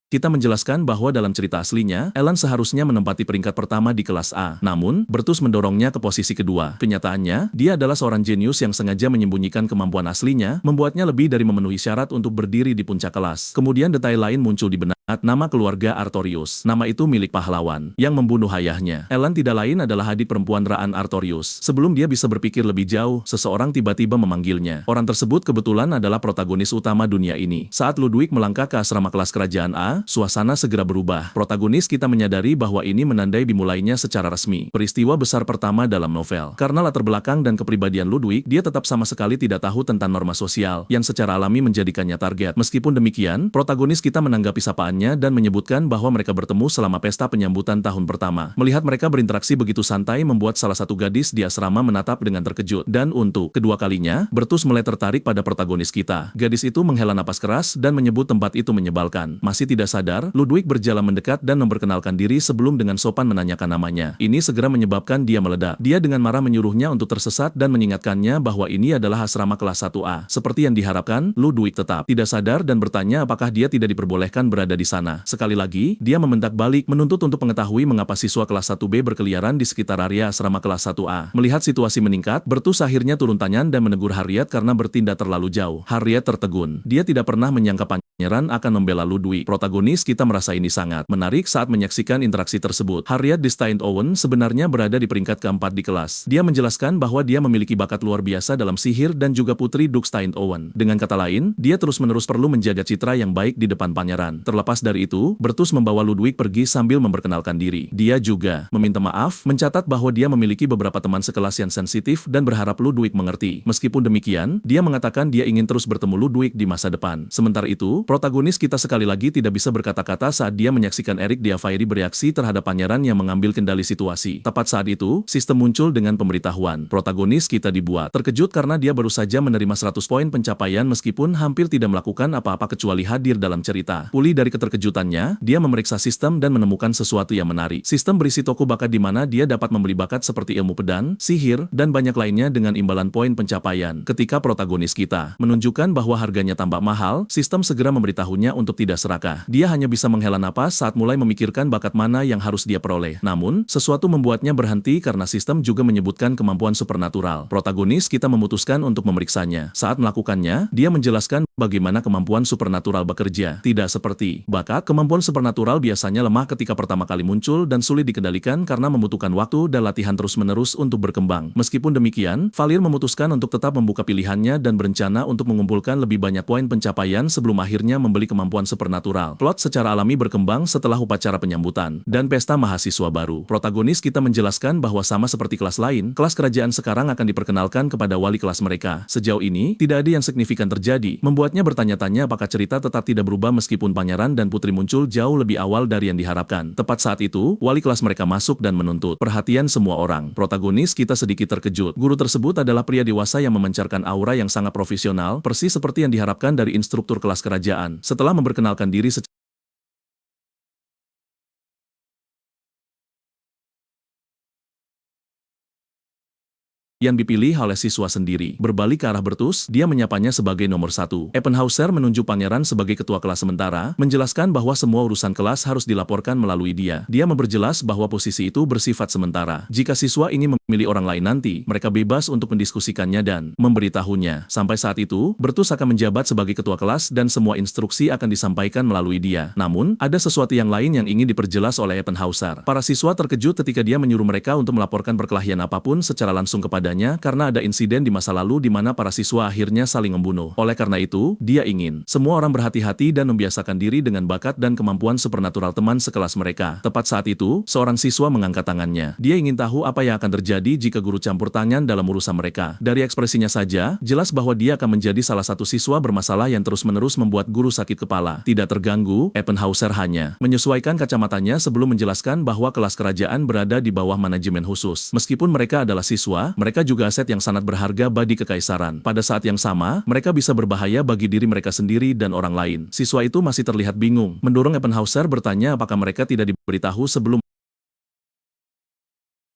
Kita menjelaskan bahwa dalam cerita aslinya, Ellen seharusnya menempati peringkat pertama di kelas A. Namun, Bertus mendorongnya ke posisi kedua. Kenyataannya, dia adalah seorang jenius yang sengaja menyembunyikan kemampuan aslinya, membuatnya lebih dari memenuhi syarat untuk berdiri di puncak kelas. Kemudian detail lain muncul di benak. Nama keluarga Artorius. Nama itu milik pahlawan yang membunuh ayahnya. Ellen tidak lain adalah adik perempuan Raan Artorius. Sebelum dia bisa berpikir lebih jauh, seseorang tiba-tiba memanggilnya. Orang tersebut kebetulan adalah protagonis utama dunia ini. Saat Ludwig melangkah ke asrama kelas kerajaan A, suasana segera berubah. Protagonis kita menyadari bahwa ini menandai dimulainya secara resmi peristiwa besar pertama dalam novel. Karena latar belakang dan kepribadian Ludwig, dia tetap sama sekali tidak tahu tentang norma sosial yang secara alami menjadikannya target. Meskipun demikian, protagonis kita menanggapi sapaan dan menyebutkan bahwa mereka bertemu selama pesta penyambutan tahun pertama. Melihat mereka berinteraksi begitu santai membuat salah satu gadis di asrama menatap dengan terkejut. Dan untuk kedua kalinya, Bertus mulai tertarik pada protagonis kita. Gadis itu menghela napas keras dan menyebut tempat itu menyebalkan. Masih tidak sadar, Ludwig berjalan mendekat dan memperkenalkan diri sebelum dengan sopan menanyakan namanya. Ini segera menyebabkan dia meledak. Dia dengan marah menyuruhnya untuk tersesat dan mengingatkannya bahwa ini adalah asrama kelas 1A. Seperti yang diharapkan, Ludwig tetap tidak sadar dan bertanya apakah dia tidak diperbolehkan berada di sana. Sekali lagi, dia membentak balik, menuntut untuk mengetahui mengapa siswa kelas 1B berkeliaran di sekitar area asrama kelas 1A. Melihat situasi meningkat, Bertus akhirnya turun tangan dan menegur Harriet karena bertindak terlalu jauh. Harriet tertegun. Dia tidak pernah menyangka pangeran akan membela Ludwig. Protagonis kita merasa ini sangat menarik saat menyaksikan interaksi tersebut. Harriet di Stein-Owen sebenarnya berada di peringkat keempat di kelas. Dia menjelaskan bahwa dia memiliki bakat luar biasa dalam sihir dan juga putri Duke Stein-Owen. Dengan kata lain, dia terus-menerus perlu menjaga citra yang baik di depan pangeran. Terlepas dari itu, Bertus membawa Ludwig pergi sambil memperkenalkan diri. Dia juga meminta maaf, mencatat bahwa dia memiliki beberapa teman sekelas yang sensitif dan berharap Ludwig mengerti. Meskipun demikian, dia mengatakan dia ingin terus bertemu Ludwig di masa depan. Sementara itu, protagonis kita sekali lagi tidak bisa berkata-kata saat dia menyaksikan Erik Diafairi bereaksi terhadap pangeran yang mengambil kendali situasi. Tepat saat itu, sistem muncul dengan pemberitahuan. Protagonis kita dibuat terkejut karena dia baru saja menerima 100 poin pencapaian meskipun hampir tidak melakukan apa-apa kecuali hadir dalam cerita. Pulih dari keterkejutannya, dia memeriksa sistem dan menemukan sesuatu yang menarik. Sistem berisi toko bakat di mana dia dapat membeli bakat seperti ilmu pedang, sihir, dan banyak lainnya dengan imbalan poin pencapaian. Ketika protagonis kita menunjukkan bahwa harganya tambah mahal, sistem segera memberitahunya untuk tidak serakah. Dia hanya bisa menghela napas saat mulai memikirkan bakat mana yang harus dia peroleh. Namun, sesuatu membuatnya berhenti karena sistem juga menyebutkan kemampuan supernatural. Protagonis kita memutuskan untuk memeriksanya. Saat melakukannya, dia menjelaskan bagaimana kemampuan supernatural bekerja. Tidak seperti bakat, kemampuan supernatural biasanya lemah ketika pertama kali muncul dan sulit dikendalikan karena membutuhkan waktu dan latihan terus-menerus untuk berkembang. Meskipun demikian, Valier memutuskan untuk tetap membuka pilihannya dan berencana untuk mengumpulkan lebih banyak poin pencapaian sebelum akhirnya membeli kemampuan supernatural. Plot secara alami berkembang setelah upacara penyambutan dan pesta mahasiswa baru. Protagonis kita menjelaskan bahwa sama seperti kelas lain, kelas kerajaan sekarang akan diperkenalkan kepada wali kelas mereka. Sejauh ini, tidak ada yang signifikan terjadi, membuatnya bertanya-tanya apakah cerita tetap tidak berubah meskipun pangeran dan dan Putri muncul jauh lebih awal dari yang diharapkan. Tepat saat itu, wali kelas mereka masuk dan menuntut perhatian semua orang. Protagonis kita sedikit terkejut. Guru tersebut adalah pria dewasa yang memancarkan aura yang sangat profesional, persis seperti yang diharapkan dari instruktur kelas kerajaan. Setelah memperkenalkan diri yang dipilih oleh siswa sendiri. Berbalik ke arah Bertus, dia menyapanya sebagai nomor 1. Eppenhauser menunjuk pangeran sebagai ketua kelas sementara, menjelaskan bahwa semua urusan kelas harus dilaporkan melalui dia. Dia memperjelas bahwa posisi itu bersifat sementara. Jika siswa ingin memilih orang lain nanti, mereka bebas untuk mendiskusikannya dan memberitahunya. Sampai saat itu, Bertus akan menjabat sebagai ketua kelas dan semua instruksi akan disampaikan melalui dia. Namun, ada sesuatu yang lain yang ingin diperjelas oleh Eppenhauser. Para siswa terkejut ketika dia menyuruh mereka untuk melaporkan perkelahian apapun secara langsung kepada karena ada insiden di masa lalu di mana para siswa akhirnya saling membunuh. Oleh karena itu, dia ingin semua orang berhati-hati dan membiasakan diri dengan bakat dan kemampuan supernatural teman sekelas mereka. Tepat saat itu, seorang siswa mengangkat tangannya. Dia ingin tahu apa yang akan terjadi jika guru campur tangan dalam urusan mereka. Dari ekspresinya saja, jelas bahwa dia akan menjadi salah satu siswa bermasalah yang terus-menerus membuat guru sakit kepala. Tidak terganggu, Eppenhauser hanya menyesuaikan kacamatanya sebelum menjelaskan bahwa kelas kerajaan berada di bawah manajemen khusus. Meskipun mereka adalah siswa, mereka juga aset yang sangat berharga bagi kekaisaran. Pada saat yang sama, mereka bisa berbahaya bagi diri mereka sendiri dan orang lain. Siswa itu masih terlihat bingung, mendorong Eppenhauser bertanya apakah mereka tidak diberitahu sebelum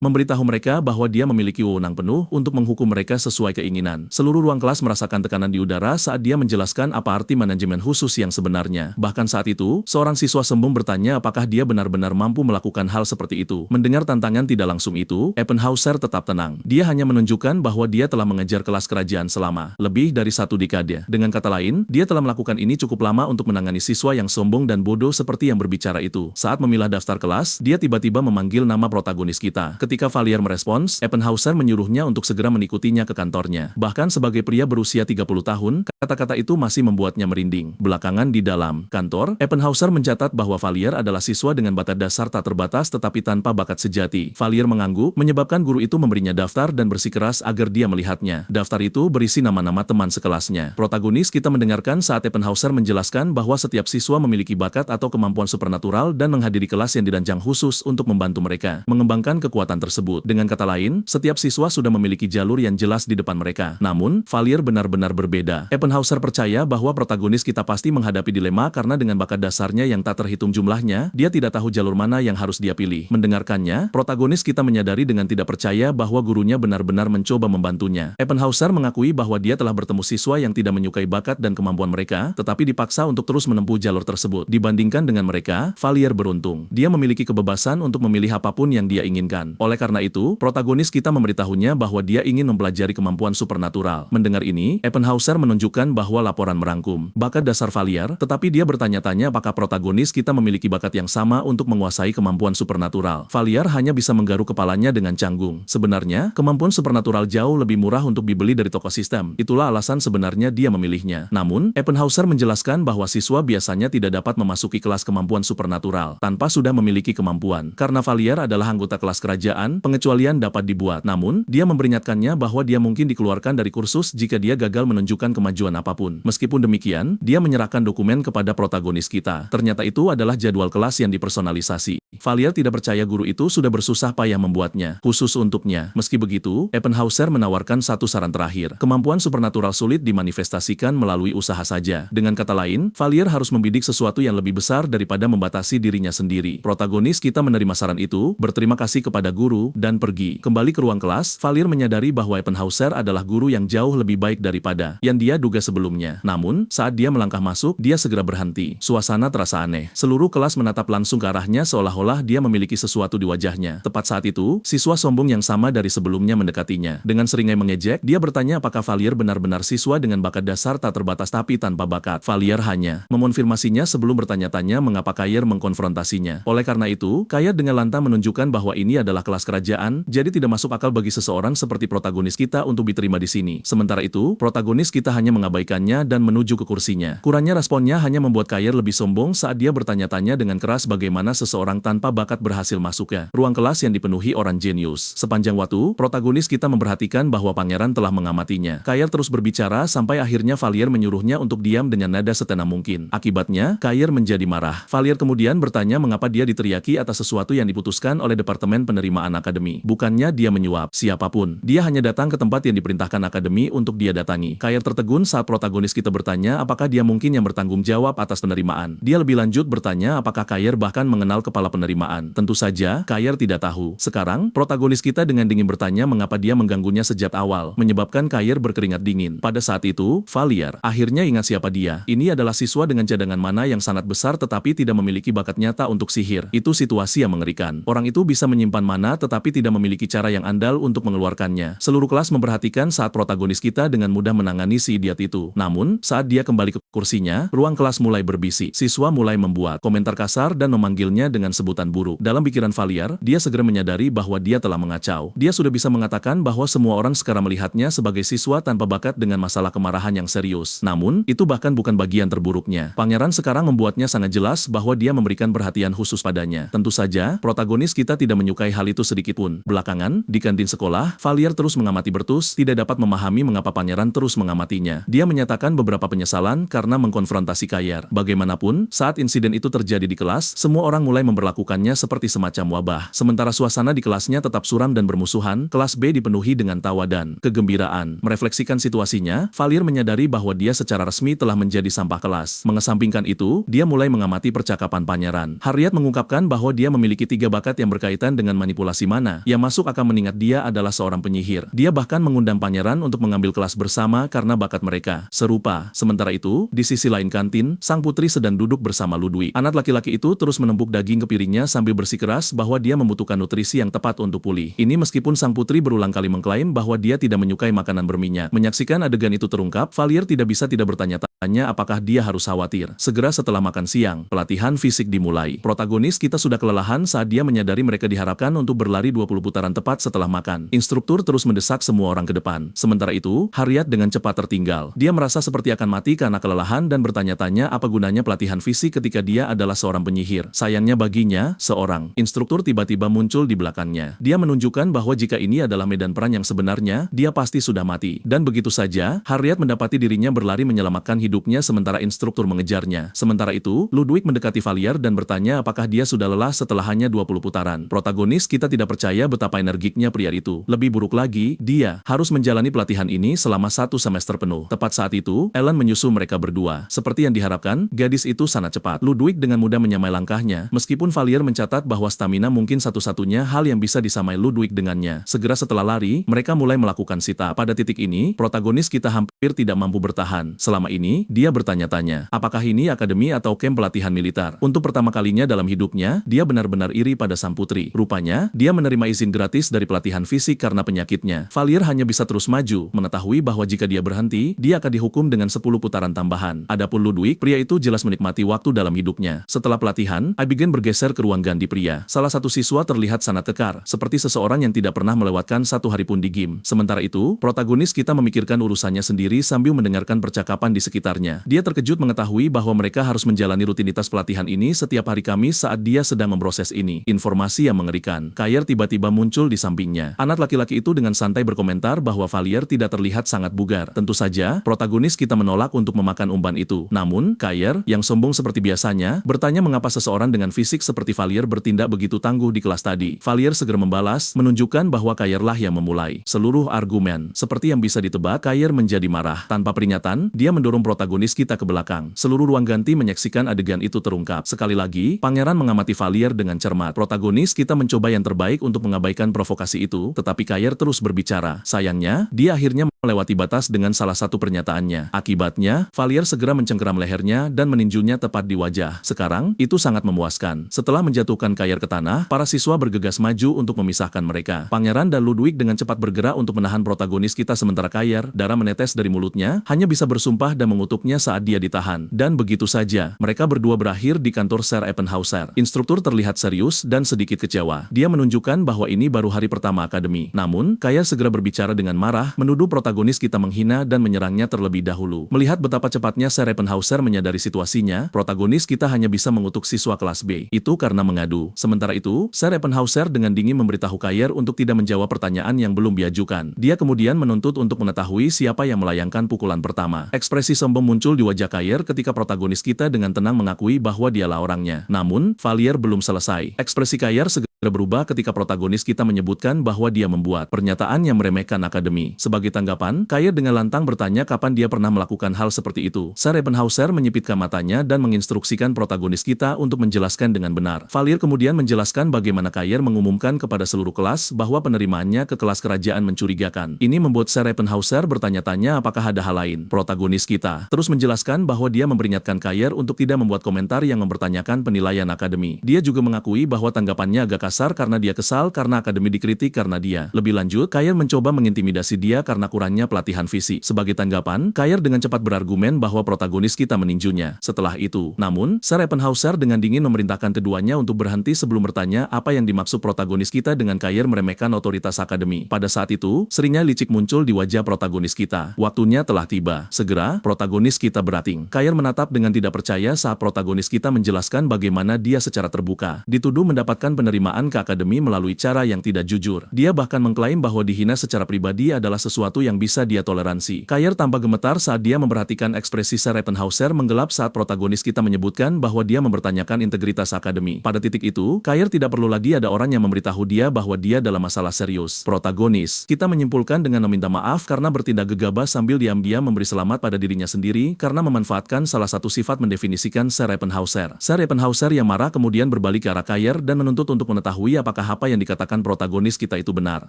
memberitahu mereka bahwa dia memiliki wewenang penuh untuk menghukum mereka sesuai keinginan. Seluruh ruang kelas merasakan tekanan di udara saat dia menjelaskan apa arti manajemen khusus yang sebenarnya. Bahkan saat itu, seorang siswa sombong bertanya apakah dia benar-benar mampu melakukan hal seperti itu. Mendengar tantangan tidak langsung itu, Eppenhauser tetap tenang. Dia hanya menunjukkan bahwa dia telah mengejar kelas kerajaan selama lebih dari 1 dekade. Dengan kata lain, dia telah melakukan ini cukup lama untuk menangani siswa yang sombong dan bodoh seperti yang berbicara itu. Saat memilah daftar kelas, dia tiba-tiba memanggil nama protagonis kita. Ketika Valier merespons, Eppenhauser menyuruhnya untuk segera mengikutinya ke kantornya. Bahkan sebagai pria berusia 30 tahun, kata-kata itu masih membuatnya merinding. Belakangan di dalam kantor, Eppenhauser mencatat bahwa Valier adalah siswa dengan bakat dasar tak terbatas tetapi tanpa bakat sejati. Valier mengangguk, menyebabkan guru itu memberinya daftar dan bersikeras agar dia melihatnya. Daftar itu berisi nama-nama teman sekelasnya. Protagonis kita mendengarkan saat Eppenhauser menjelaskan bahwa setiap siswa memiliki bakat atau kemampuan supernatural dan menghadiri kelas yang dirancang khusus untuk membantu mereka mengembangkan kekuatan tersebut. Dengan kata lain, setiap siswa sudah memiliki jalur yang jelas di depan mereka. Namun, Valier benar-benar berbeda. Eppenhauser percaya bahwa protagonis kita pasti menghadapi dilema karena dengan bakat dasarnya yang tak terhitung jumlahnya, dia tidak tahu jalur mana yang harus dia pilih. Mendengarkannya, protagonis kita menyadari dengan tidak percaya bahwa gurunya benar-benar mencoba membantunya. Eppenhauser mengakui bahwa dia telah bertemu siswa yang tidak menyukai bakat dan kemampuan mereka, tetapi dipaksa untuk terus menempuh jalur tersebut. Dibandingkan dengan mereka, Valier beruntung. Dia memiliki kebebasan untuk memilih apapun yang dia inginkan. Oleh karena itu, protagonis kita memberitahunya bahwa dia ingin mempelajari kemampuan supernatural. Mendengar ini, Eppenhauser menunjukkan bahwa laporan merangkum bakat dasar Valier, tetapi dia bertanya-tanya apakah protagonis kita memiliki bakat yang sama untuk menguasai kemampuan supernatural. Valier hanya bisa menggaruk kepalanya dengan canggung. Sebenarnya, kemampuan supernatural jauh lebih murah untuk dibeli dari toko sistem. Itulah alasan sebenarnya dia memilihnya. Namun, Eppenhauser menjelaskan bahwa siswa biasanya tidak dapat memasuki kelas kemampuan supernatural tanpa sudah memiliki kemampuan. Karena Valier adalah anggota kelas kerajaan, pengecualian dapat dibuat. Namun, dia memperingatkannya bahwa dia mungkin dikeluarkan dari kursus jika dia gagal menunjukkan kemajuan apapun. Meskipun demikian, dia menyerahkan dokumen kepada protagonis kita. Ternyata itu adalah jadwal kelas yang dipersonalisasi. Valier tidak percaya guru itu sudah bersusah payah membuatnya, khusus untuknya. Meski begitu, Eppenhauser menawarkan satu saran terakhir. Kemampuan supernatural sulit dimanifestasikan melalui usaha saja. Dengan kata lain, Valier harus membidik sesuatu yang lebih besar daripada membatasi dirinya sendiri. Protagonis kita menerima saran itu, berterima kasih kepada guru, dan pergi. Kembali ke ruang kelas, Valier menyadari bahwa Eppenhauser adalah guru yang jauh lebih baik daripada yang dia duga sebelumnya. Namun, saat dia melangkah masuk, dia segera berhenti. Suasana terasa aneh. Seluruh kelas menatap langsung ke arahnya seolah-olah dia memiliki sesuatu di wajahnya. Tepat saat itu, siswa sombong yang sama dari sebelumnya mendekatinya. Dengan seringai mengejek, dia bertanya apakah Valier benar-benar siswa dengan bakat dasar tak terbatas tapi tanpa bakat. Valier hanya mengonfirmasinya sebelum bertanya-tanya mengapa Kair mengkonfrontasinya. Oleh karena itu, Kair dengan lantang menunjukkan bahwa ini adalah kelas kerajaan, jadi tidak masuk akal bagi seseorang seperti protagonis kita untuk diterima di sini. Sementara itu, protagonis kita hanya mengabaikannya dan menuju ke kursinya. Kurangnya responnya hanya membuat Kair lebih sombong saat dia bertanya-tanya dengan keras bagaimana seseorang tanpa bakat berhasil masuk ke ruang kelas yang dipenuhi orang jenius. Sepanjang waktu, protagonis kita memperhatikan bahwa pangeran telah mengamatinya. Kair terus berbicara sampai akhirnya Valier menyuruhnya untuk diam dengan nada setenang mungkin. Akibatnya, Kair menjadi marah. Valier kemudian bertanya mengapa dia diteriaki atas sesuatu yang diputuskan oleh Departemen Penerimaan Akademi. Bukannya dia menyuap siapapun. Dia hanya datang ke tempat yang diperintahkan Akademi untuk dia datangi. Kair tertegun saat protagonis kita bertanya apakah dia mungkin yang bertanggung jawab atas penerimaan. Dia lebih lanjut bertanya apakah Kair bahkan mengenal kepala penerimaan. Tentu saja, Kair tidak tahu. Sekarang, protagonis kita dengan dingin bertanya mengapa dia mengganggunya sejak awal, menyebabkan Kair berkeringat dingin. Pada saat itu, Valier akhirnya ingat siapa dia. Ini adalah siswa dengan cadangan mana yang sangat besar tetapi tidak memiliki bakat nyata untuk sihir. Itu situasi yang mengerikan. Orang itu bisa menyimpan mana tetapi tidak memiliki cara yang andal untuk mengeluarkannya. Seluruh kelas memperhatikan saat protagonis kita dengan mudah menangani si idiot itu. Namun, saat dia kembali ke kursinya, ruang kelas mulai berbisik. Siswa mulai membuat komentar kasar dan memanggilnya dengan sebutan buruk. Dalam pikiran Valier, dia segera menyadari bahwa dia telah mengacau. Dia sudah bisa mengatakan bahwa semua orang sekarang melihatnya sebagai siswa tanpa bakat dengan masalah kemarahan yang serius. Namun, itu bahkan bukan bagian terburuknya. Pangeran sekarang membuatnya sangat jelas bahwa dia memberikan perhatian khusus padanya. Tentu saja, protagonis kita tidak menyukai hal itu sedikitpun. Belakangan, di kantin sekolah, Valier terus mengamati Bertus, tidak dapat memahami mengapa pangeran terus mengamatinya. Dia menyatakan beberapa penyesalan karena mengkonfrontasi Kair. Bagaimanapun, saat insiden itu terjadi di kelas, semua orang mulai memperlakukannya seperti semacam wabah. Sementara suasana di kelasnya tetap suram dan bermusuhan, kelas B dipenuhi dengan tawa dan kegembiraan. Merefleksikan situasinya, Valier menyadari bahwa dia secara resmi telah menjadi sampah kelas. Mengesampingkan itu, dia mulai mengamati percakapan pangeran. Harriet mengungkapkan bahwa dia memiliki 3 bakat yang berkaitan dengan manipulasi mana. Yang masuk akan mengingat dia adalah seorang penyihir. Dia bahkan mengundang pangeran untuk mengambil kelas bersama karena bakat mereka serupa. Sementara itu, di sisi lain kantin, sang putri sedang duduk bersama Ludwig. Anak laki-laki itu terus menumpuk daging ke piringnya sambil bersikeras bahwa dia membutuhkan nutrisi yang tepat untuk pulih. Ini meskipun sang putri berulang kali mengklaim bahwa dia tidak menyukai makanan berminyak. Menyaksikan adegan itu terungkap, Valier tidak bisa tidak bertanya-tanya apakah dia harus khawatir. Segera setelah makan siang, pelatihan fisik dimulai. Protagonis kita sudah kelelahan saat dia menyadari mereka diharapkan untuk berlari 20 putaran tepat setelah makan. Instruktur terus mendesak semua orang ke depan. Sementara itu, Harriet dengan cepat tertinggal. Dia merasa seperti akan mati karena kelelahan dan bertanya-tanya apa gunanya pelatihan fisik ketika dia adalah seorang penyihir. Sayangnya baginya, seorang instruktur tiba-tiba muncul di belakangnya. Dia menunjukkan bahwa jika ini adalah medan perang yang sebenarnya, dia pasti sudah mati. Dan begitu saja, Harriet mendapati dirinya berlari menyelamatkan hidupnya sementara instruktur mengejarnya. Sementara itu, Ludwig mendekati Valier dan bertanya apakah dia sudah lelah setelah hanya 20 putaran. Protagonis kita tidak percaya betapa energiknya pria itu. Lebih buruk lagi, dia harus menjalani pelatihan ini selama 1 semester penuh. Tepat saat itu, Ellen menyusul mereka berdua. Seperti yang diharapkan, gadis itu sangat cepat. Ludwig dengan mudah menyamai langkahnya, meskipun Valier mencatat bahwa stamina mungkin satu-satunya hal yang bisa disamai Ludwig dengannya. Segera setelah lari, mereka mulai melakukan sit-up. Pada titik ini, protagonis kita hampir tidak mampu bertahan. Selama ini, dia bertanya-tanya, apakah ini akademi atau kamp pelatihan militer? Untuk pertama kalinya dalam hidupnya, dia benar-benar iri pada sang putri. Rupanya, dia menerima izin gratis dari pelatihan fisik karena penyakitnya. Valier hanya bisa terus maju, mengetahui bahwa jika dia berhenti, dia akan dihukum dengan 10 putaran tambahan. Adapun Ludwig, pria itu jelas menikmati waktu dalam hidupnya. Setelah pelatihan, Abigail bergeser ke ruang ganti pria. Salah satu siswa terlihat sangat kekar, seperti seseorang yang tidak pernah melewatkan 1 hari pun di gym. Sementara itu, protagonis kita memikirkan urusannya sendiri sambil mendengarkan percakapan di sekitarnya. Dia terkejut mengetahui bahwa mereka harus menjalani rutinitas pelatihan ini setiap hari Kamis saat dia sedang memproses ini. Informasi yang mengerikan. Kair tiba-tiba muncul di sampingnya. Anak laki-laki itu dengan santai berkomentar bahwa Valier tidak terlihat sangat bugar. Tentu saja, protagonis kita menolak untuk memakan umpan itu. Namun, Kair, yang sombong seperti biasanya, bertanya mengapa seseorang dengan fisik seperti Valier bertindak begitu tangguh di kelas tadi. Valier segera membalas, menunjukkan bahwa Kairlah yang memulai seluruh argumen. Seperti yang bisa ditebak, Kair menjadi marah. Tanpa peringatan, dia mendorong protagonis kita ke belakang. Seluruh ruang ganti menyaksikan adegan itu terungkap. Sekali lagi, pangeran mengamati Valier dengan cermat. Protagonis kita mencoba yang terbaik untuk mengabaikan provokasi itu, tetapi Kair terus berbicara. Sayangnya, dia akhirnya melewati batas dengan salah satu pernyataannya. Akibatnya, Valier segera mencengkeram lehernya dan meninjunya tepat di wajah. Sekarang, itu sangat memuaskan. Setelah menjatuhkan Kair ke tanah, para siswa bergegas maju untuk memisahkan mereka. Pangeran dan Ludwig dengan cepat bergerak untuk menahan protagonis kita sementara Kair, darah menetes dari mulutnya, hanya bisa bersumpah dan mengutuknya saat dia ditahan. Dan begitu saja, mereka berdua berakhir di kantor Sir Eppenhauser. Instruktur terlihat serius dan sedikit kecewa. Dia menunjukkan bahwa ini baru hari pertama akademi. Namun, Kayer segera berbicara dengan marah, menuduh protagonis kita menghina dan menyerangnya terlebih dahulu. Melihat betapa cepatnya Sir Eppenhauser menyadari situasinya, protagonis kita hanya bisa mengutuk siswa kelas B. Itu karena mengadu. Sementara itu, Sir Eppenhauser dengan dingin memberitahu Kayer untuk tidak menjawab pertanyaan yang belum diajukan. Dia kemudian menuntut untuk mengetahui siapa yang melayangkan pukulan pertama. Ekspresi sombong muncul di wajah Kayer ketika protagonis kita dengan tenang mengakui bahwa dialah orangnya. Namun, Valier belum selesai. Ekspresi Kayer segera berubah ketika protagonis kita menyebutkan bahwa dia membuat pernyataan yang meremehkan akademi. Sebagai tanggapan, Kayer dengan lantang bertanya kapan dia pernah melakukan hal seperti itu. Sir Eppenhauser menyipitkan matanya dan menginstruksikan protagonis kita untuk menjelaskan dengan benar. Valier kemudian menjelaskan bagaimana Kayer mengumumkan kepada seluruh kelas bahwa penerimaannya ke kelas kerajaan mencurigakan. Ini membuat Sir Eppenhauser bertanya-tanya apakah ada hal lain. Protagonis kita terus menjelaskan bahwa dia memperingatkan Kayer untuk tidak membuat komentar yang mempertanyakan penilaian akademi. Dia juga mengakui bahwa tanggapannya agak kasar karena dia kesal karena akademi dikritik karena dia. Lebih lanjut, Kayer mencoba mengintimidasi dia karena kurangnya pelatihan fisik. Sebagai tanggapan, Kayer dengan cepat berargumen bahwa protagonis kita meninjunya. Setelah itu, namun, Sir Eppenhauser dengan dingin memerintahkan keduanya untuk berhenti sebelum bertanya apa yang dimaksud protagonis kita dengan Kayer meremehkan otoritas akademi. Pada saat itu, seringnya licik muncul di wajah protagonis kita. Waktunya telah tiba. Segera, protagonis kita berating. Kayer menatap dengan tidak percaya saat protagonis kita menjelaskan bagaimana dia secara terbuka dituduh mendapatkan penerimaan ke akademi melalui cara yang tidak jujur. Dia bahkan mengklaim bahwa dihina secara pribadi adalah sesuatu yang bisa dia toleransi. Kayer tampak gemetar saat dia memperhatikan ekspresi Sir Eppenhauser menggelap saat protagonis kita menyebutkan bahwa dia mempertanyakan integritas akademi. Pada titik itu, Kayer tidak perlu lagi ada orang yang memberitahu dia bahwa dia dalam masalah serius. Protagonis kita menyimpulkan dengan meminta maaf karena bertindak gegabah sambil diam-diam memberi selamat pada dirinya sendiri karena memanfaatkan salah satu sifat mendefinisikan Sir Eppenhauser. Sir Eppenhauser yang marah kemudian berbalik ke arah Kayer dan menuntut untuk mengetahui apakah apa yang dikatakan protagonis kita itu benar.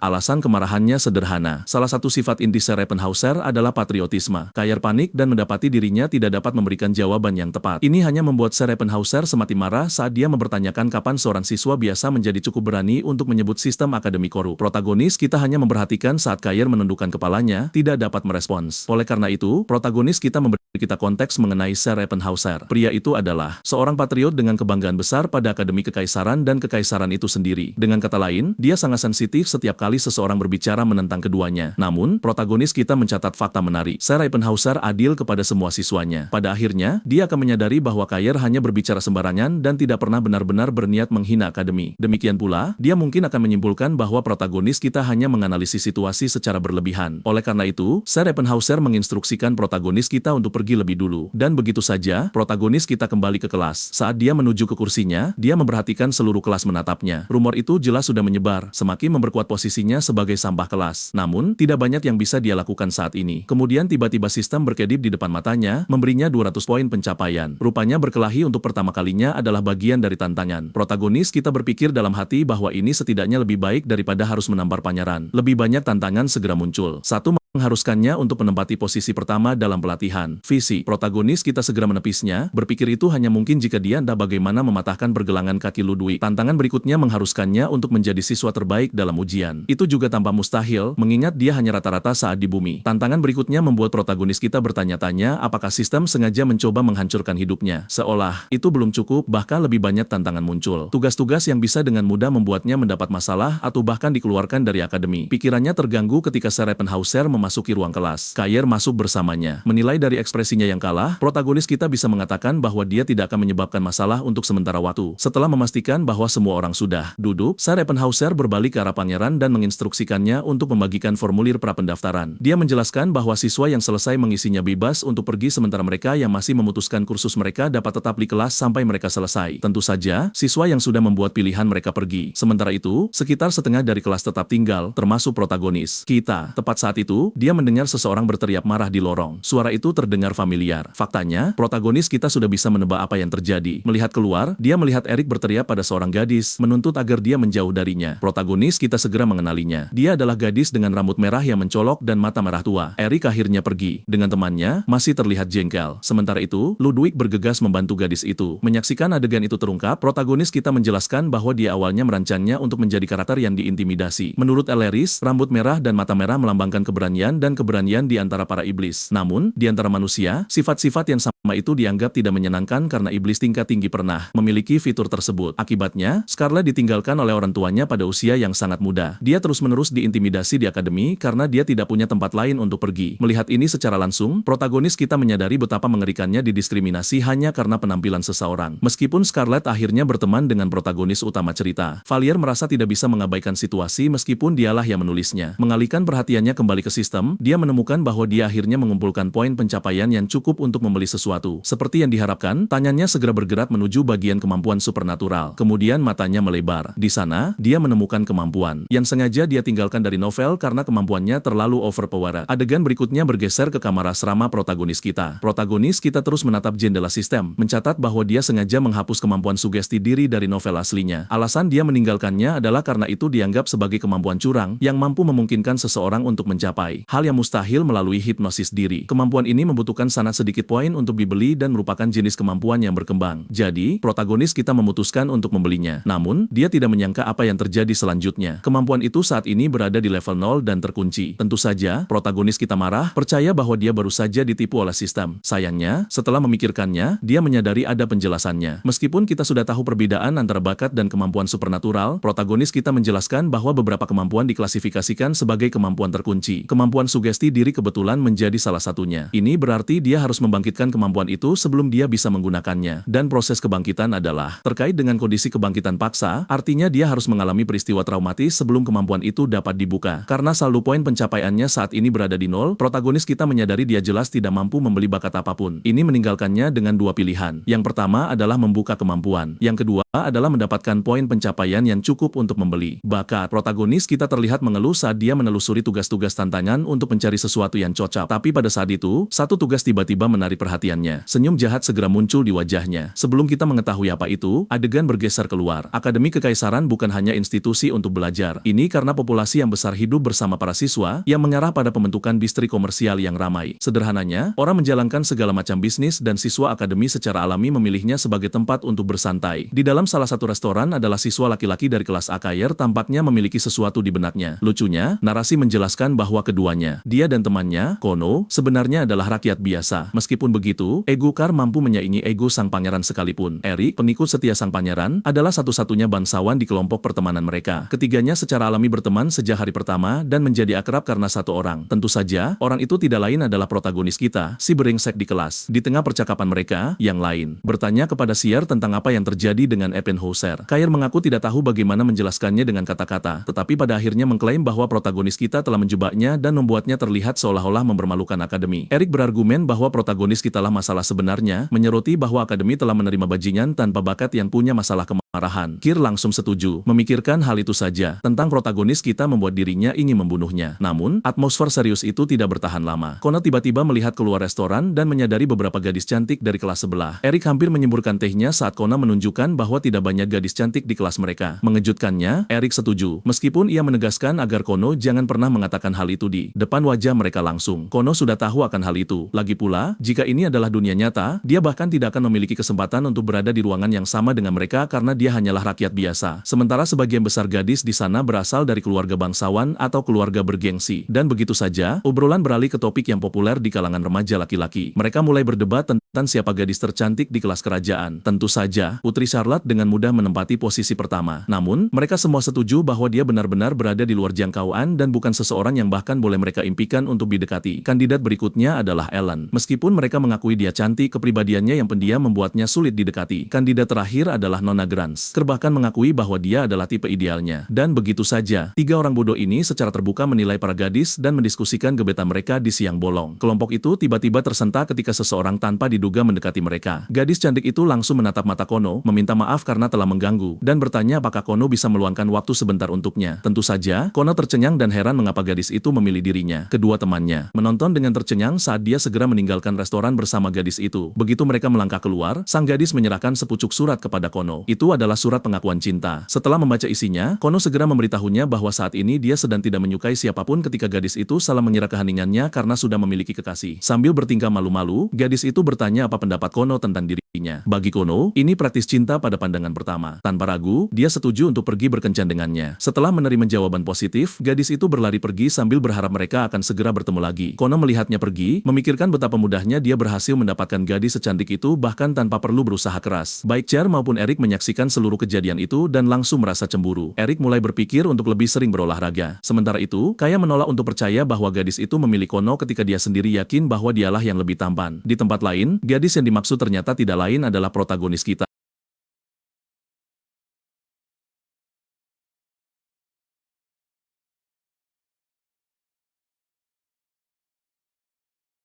Alasan kemarahannya sederhana. Salah satu sifat inti Sir Eppenhauser adalah patriotisme. Kayer panik dan mendapati dirinya tidak dapat memberikan jawaban yang tepat. Ini hanya membuat Sir Eppenhauser semakin marah saat dia mempertanyakan kapan seorang siswa biasa menjadi cukup berani untuk menyebut sistem akademi korup. Protagonis kita hanya memperhatikan saat Kayer menundukkan kepalanya, tidak dapat merespons. Oleh karena itu, protagonis kita memberi kita konteks mengenai Sir Eppenhauser. Pria itu adalah seorang patriot dengan kebanggaan besar pada akademi kekaisaran dan kekaisaran itu sendiri. Dengan kata lain, dia sangat sensitif setiap kali seseorang berbicara menentang keduanya. Namun, protagonis kita mencatat fakta menarik. Sir Eppenhauser adil kepada semua siswanya. Pada akhirnya, dia akan menyadari bahwa Kayer hanya berbicara sembarangan dan tidak pernah benar-benar berniat menghina akademi. Demikian pula, dia mungkin akan menyimpulkan bahwa protagonis kita hanya menganalisis situasi secara berlebihan. Oleh karena itu, Sir Eppenhauser menginstruksikan protagonis kita untuk pergi lebih dulu. Dan begitu saja, protagonis kita kembali ke kelas. Saat dia menuju ke kursinya, dia memperhatikan seluruh kelas menatapnya. Rumor itu jelas sudah menyebar, semakin memperkuat posisinya sebagai sampah kelas. Namun, tidak banyak yang bisa dia lakukan saat ini. Kemudian tiba-tiba sistem berkedip di depan matanya, memberinya 200 poin pencapaian. Rupanya berkelahi untuk pertama kalinya adalah bagian dari tantangan. Protagonis kita berpikir dalam hati bahwa ini setidaknya lebih baik daripada harus menampar pangeran. Lebih banyak tantangan segera muncul. Satu mengharuskannya untuk menempati posisi pertama dalam pelatihan. Visi protagonis kita segera menepisnya, berpikir itu hanya mungkin jika dia entah bagaimana mematahkan pergelangan kaki Ludwig. Tantangan berikutnya mengharuskannya untuk menjadi siswa terbaik dalam ujian. Itu juga tanpa mustahil, mengingat dia hanya rata-rata saat di bumi. Tantangan berikutnya membuat protagonis kita bertanya-tanya apakah sistem sengaja mencoba menghancurkan hidupnya. Seolah itu belum cukup, bahkan lebih banyak tantangan muncul. Tugas-tugas yang bisa dengan mudah membuatnya mendapat masalah atau bahkan dikeluarkan dari akademi. Pikirannya terganggu ketika Sir Eppenhauser memasuki ruang kelas. Kayer masuk bersamanya. Menilai dari ekspresinya yang kalah, protagonis kita bisa mengatakan bahwa dia tidak akan menyebabkan masalah untuk sementara waktu. Setelah memastikan bahwa semua orang sudah duduk, Sir Eppenhauser berbalik ke arah pangeran dan menginstruksikannya untuk membagikan formulir prapendaftaran. Dia menjelaskan bahwa siswa yang selesai mengisinya bebas untuk pergi sementara mereka yang masih memutuskan kursus mereka dapat tetap di kelas sampai mereka selesai. Tentu saja, siswa yang sudah membuat pilihan mereka pergi. Sementara itu, sekitar setengah dari kelas tetap tinggal, termasuk protagonis kita. Tepat saat itu, dia mendengar seseorang berteriak marah di lorong. Suara itu terdengar familiar. Faktanya, protagonis kita sudah bisa menebak apa yang terjadi. Melihat keluar, dia melihat Eric berteriak pada seorang gadis, menuntut agar dia menjauh darinya. Protagonis kita segera mengenalinya. Dia adalah gadis dengan rambut merah yang mencolok dan mata merah tua. Eric akhirnya pergi. Dengan temannya, masih terlihat jengkel. Sementara itu, Ludwig bergegas membantu gadis itu. Menyaksikan adegan itu terungkap, protagonis kita menjelaskan bahwa dia awalnya merancangnya untuk menjadi karakter yang diintimidasi. Menurut Elleris, rambut merah dan mata merah melambangkan keberanian kedamaian dan keberanian di antara para iblis. Namun, di antara manusia, sifat-sifat yang sama itu dianggap tidak menyenangkan karena iblis tingkat tinggi pernah memiliki fitur tersebut. Akibatnya, Scarlet ditinggalkan oleh orang tuanya pada usia yang sangat muda. Dia terus-menerus diintimidasi di akademi karena dia tidak punya tempat lain untuk pergi. Melihat ini secara langsung, protagonis kita menyadari betapa mengerikannya didiskriminasi hanya karena penampilan seseorang. Meskipun Scarlet akhirnya berteman dengan protagonis utama cerita, Valier merasa tidak bisa mengabaikan situasi meskipun dialah yang menulisnya. Mengalihkan perhatiannya kembali ke sistem, dia menemukan bahwa dia akhirnya mengumpulkan poin pencapaian yang cukup untuk membeli sesuatu. Seperti yang diharapkan, tangannya segera bergerak menuju bagian kemampuan supernatural. Kemudian matanya melebar. Di sana, dia menemukan kemampuan yang sengaja dia tinggalkan dari novel karena kemampuannya terlalu overpowered. Adegan berikutnya bergeser ke kamar asrama protagonis kita. Protagonis kita terus menatap jendela sistem, mencatat bahwa dia sengaja menghapus kemampuan sugesti diri dari novel aslinya. Alasan dia meninggalkannya adalah karena itu dianggap sebagai kemampuan curang yang mampu memungkinkan seseorang untuk mencapai hal yang mustahil melalui hipnosis diri. Kemampuan ini membutuhkan sangat sedikit poin untuk dibeli dan merupakan jenis kemampuan yang berkembang. Jadi, protagonis kita memutuskan untuk membelinya. Namun, dia tidak menyangka apa yang terjadi selanjutnya. Kemampuan itu saat ini berada di level 0 dan terkunci. Tentu saja, protagonis kita marah, percaya bahwa dia baru saja ditipu oleh sistem. Sayangnya, setelah memikirkannya, dia menyadari ada penjelasannya. Meskipun kita sudah tahu perbedaan antara bakat dan kemampuan supernatural, protagonis kita menjelaskan bahwa beberapa kemampuan diklasifikasikan sebagai kemampuan terkunci. Kemampuan sugesti diri kebetulan menjadi salah satunya. Ini berarti dia harus membangkitkan kemampuan itu sebelum dia bisa menggunakannya. Dan proses kebangkitan adalah terkait dengan kondisi kebangkitan paksa, artinya dia harus mengalami peristiwa traumatis sebelum kemampuan itu dapat dibuka. Karena saldo poin pencapaiannya saat ini berada di 0, protagonis kita menyadari dia jelas tidak mampu membeli bakat apapun. Ini meninggalkannya dengan dua pilihan. Yang pertama adalah membuka kemampuan. Yang kedua adalah mendapatkan poin pencapaian yang cukup untuk membeli bakat. Protagonis kita terlihat mengeluh saat dia menelusuri tugas-tugas tantangan untuk mencari sesuatu yang cocok. Tapi pada saat itu, satu tugas tiba-tiba menarik perhatiannya. Senyum jahat segera muncul di wajahnya. Sebelum kita mengetahui apa itu, adegan bergeser keluar. Akademi Kekaisaran bukan hanya institusi untuk belajar. Ini karena populasi yang besar hidup bersama para siswa yang mengarah pada pembentukan distrik komersial yang ramai. Sederhananya, orang menjalankan segala macam bisnis dan siswa akademi secara alami memilihnya sebagai tempat untuk bersantai. Di dalam salah satu restoran adalah siswa laki-laki dari kelas Akayer tampaknya memiliki sesuatu di benaknya. Lucunya, narasi menjelaskan bahwa keduanya, dia dan temannya, Kono, sebenarnya adalah rakyat biasa. Meskipun begitu, ego Kar mampu menyaingi ego sang pangeran sekalipun. Eric, pengikut setia sang pangeran, adalah satu-satunya bangsawan di kelompok pertemanan mereka. Ketiganya secara alami berteman sejak hari pertama dan menjadi akrab karena satu orang. Tentu saja, orang itu tidak lain adalah protagonis kita, si brengsek di kelas. Di tengah percakapan mereka, yang lain bertanya kepada Sier tentang apa yang terjadi dengan Ebenhauser. Kair mengaku tidak tahu bagaimana menjelaskannya dengan kata-kata, tetapi pada akhirnya mengklaim bahwa protagonis kita telah menjebaknya dan membuatnya terlihat seolah-olah mempermalukan akademi. Eric berargumen bahwa protagonis kitalah masalah sebenarnya, menyoroti bahwa akademi telah menerima bajingan tanpa bakat yang punya masalah kemarahan. Kir langsung setuju, memikirkan hal itu saja. Tentang protagonis kita membuat dirinya ingin membunuhnya. Namun, atmosfer serius itu tidak bertahan lama. Kono tiba-tiba melihat keluar restoran dan menyadari beberapa gadis cantik dari kelas sebelah. Eric hampir menyemburkan tehnya saat Kono menunjukkan bahwa tidak banyak gadis cantik di kelas mereka. Mengejutkannya, Eric setuju. Meskipun ia menegaskan agar Kono jangan pernah mengatakan hal itu di depan wajah mereka langsung. Kono sudah tahu akan hal itu. Lagi pula, jika ini adalah dunia nyata, dia bahkan tidak akan memiliki kesempatan untuk berada di ruangan yang sama dengan mereka karena dia hanyalah rakyat biasa. Sementara sebagian besar gadis di sana berasal dari keluarga bangsawan atau keluarga bergengsi. Dan begitu saja, obrolan beralih ke topik yang populer di kalangan remaja laki-laki. Mereka mulai berdebat tentang siapa gadis tercantik di kelas kerajaan. Tentu saja, Putri Charlotte dengan mudah menempati posisi pertama. Namun, mereka semua setuju bahwa dia benar-benar berada di luar jangkauan dan bukan seseorang yang bahkan boleh mereka impikan untuk didekati. Kandidat berikutnya adalah Ellen. Meskipun mereka mengakui dia cantik, kepribadiannya yang pendiam membuatnya sulit didekati. Kandidat terakhir adalah Nona Grans. Ker bahkan mengakui bahwa dia adalah tipe idealnya. Dan begitu saja, tiga orang bodoh ini secara terbuka menilai para gadis dan mendiskusikan gebetan mereka di siang bolong. Kelompok itu tiba-tiba tersentak ketika seseorang tanpa diduga mendekati mereka. Gadis cantik itu langsung menatap mata Kono, meminta maaf karena telah mengganggu, dan bertanya apakah Kono bisa meluangkan waktu sebentar untuknya. Tentu saja, Kono tercengang dan heran mengapa gadis itu memilih dirinya. Kedua temannya menonton dengan tercengang saat dia segera meninggalkan restoran bersama gadis itu. Begitu mereka melangkah keluar, sang gadis menyerahkan sepucuk surat kepada Kono. Itu adalah surat pengakuan cinta. Setelah membaca isinya, Kono segera memberitahunya bahwa saat ini dia sedang tidak menyukai siapapun ketika gadis itu salah mengira keheningannya karena sudah memiliki kekasih. Sambil bertingkah malu-malu, gadis itu bertanya apa pendapat Kono tentang diri. Bagi Kono, ini praktis cinta pada pandangan pertama. Tanpa ragu, dia setuju untuk pergi berkencan dengannya. Setelah menerima jawaban positif, gadis itu berlari pergi sambil berharap mereka akan segera bertemu lagi. Kono melihatnya pergi, memikirkan betapa mudahnya dia berhasil mendapatkan gadis secantik itu bahkan tanpa perlu berusaha keras. Baik Cher maupun Eric menyaksikan seluruh kejadian itu dan langsung merasa cemburu. Eric mulai berpikir untuk lebih sering berolahraga. Sementara itu, Kaya menolak untuk percaya bahwa gadis itu memilih Kono ketika dia sendiri yakin bahwa dialah yang lebih tampan. Di tempat lain, gadis yang dimaksud ternyata tidak lain adalah protagonis kita.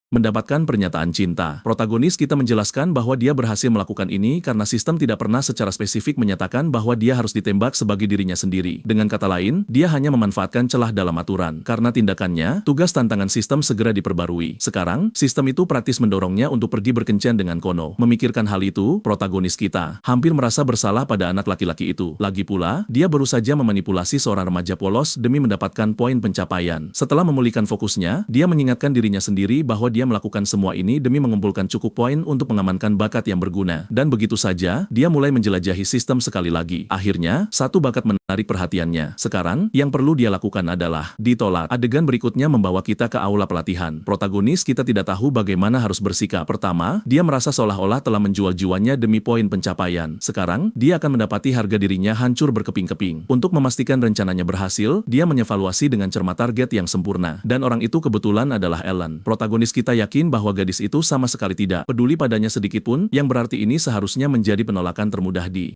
Mendapatkan pernyataan cinta. Protagonis kita menjelaskan bahwa dia berhasil melakukan ini karena sistem tidak pernah secara spesifik menyatakan bahwa dia harus ditembak sebagai dirinya sendiri. Dengan kata lain, dia hanya memanfaatkan celah dalam aturan. Karena tindakannya, tugas tantangan sistem segera diperbarui. Sekarang, sistem itu praktis mendorongnya untuk pergi berkencan dengan Kono. Memikirkan hal itu, protagonis kita hampir merasa bersalah pada anak laki-laki itu. Lagi pula, dia baru saja memanipulasi seorang remaja polos demi mendapatkan poin pencapaian. Setelah memulihkan fokusnya, dia mengingatkan dirinya sendiri bahwa dia melakukan semua ini demi mengumpulkan cukup poin untuk mengamankan bakat yang berguna. Dan begitu saja, dia mulai menjelajahi sistem sekali lagi. Akhirnya, satu bakat menarik perhatiannya. Sekarang, yang perlu dia lakukan adalah ditolak. Adegan berikutnya membawa kita ke aula pelatihan. Protagonis kita tidak tahu bagaimana harus bersikap. Pertama, dia merasa seolah-olah telah menjual jiwanya demi poin pencapaian. Sekarang, dia akan mendapati harga dirinya hancur berkeping-keping. Untuk memastikan rencananya berhasil, dia mengevaluasi dengan cermat target yang sempurna. Dan orang itu kebetulan adalah Ellen. Protagonis kita yakin bahwa gadis itu sama sekali tidak peduli padanya sedikitpun, yang berarti ini seharusnya menjadi penolakan termudah di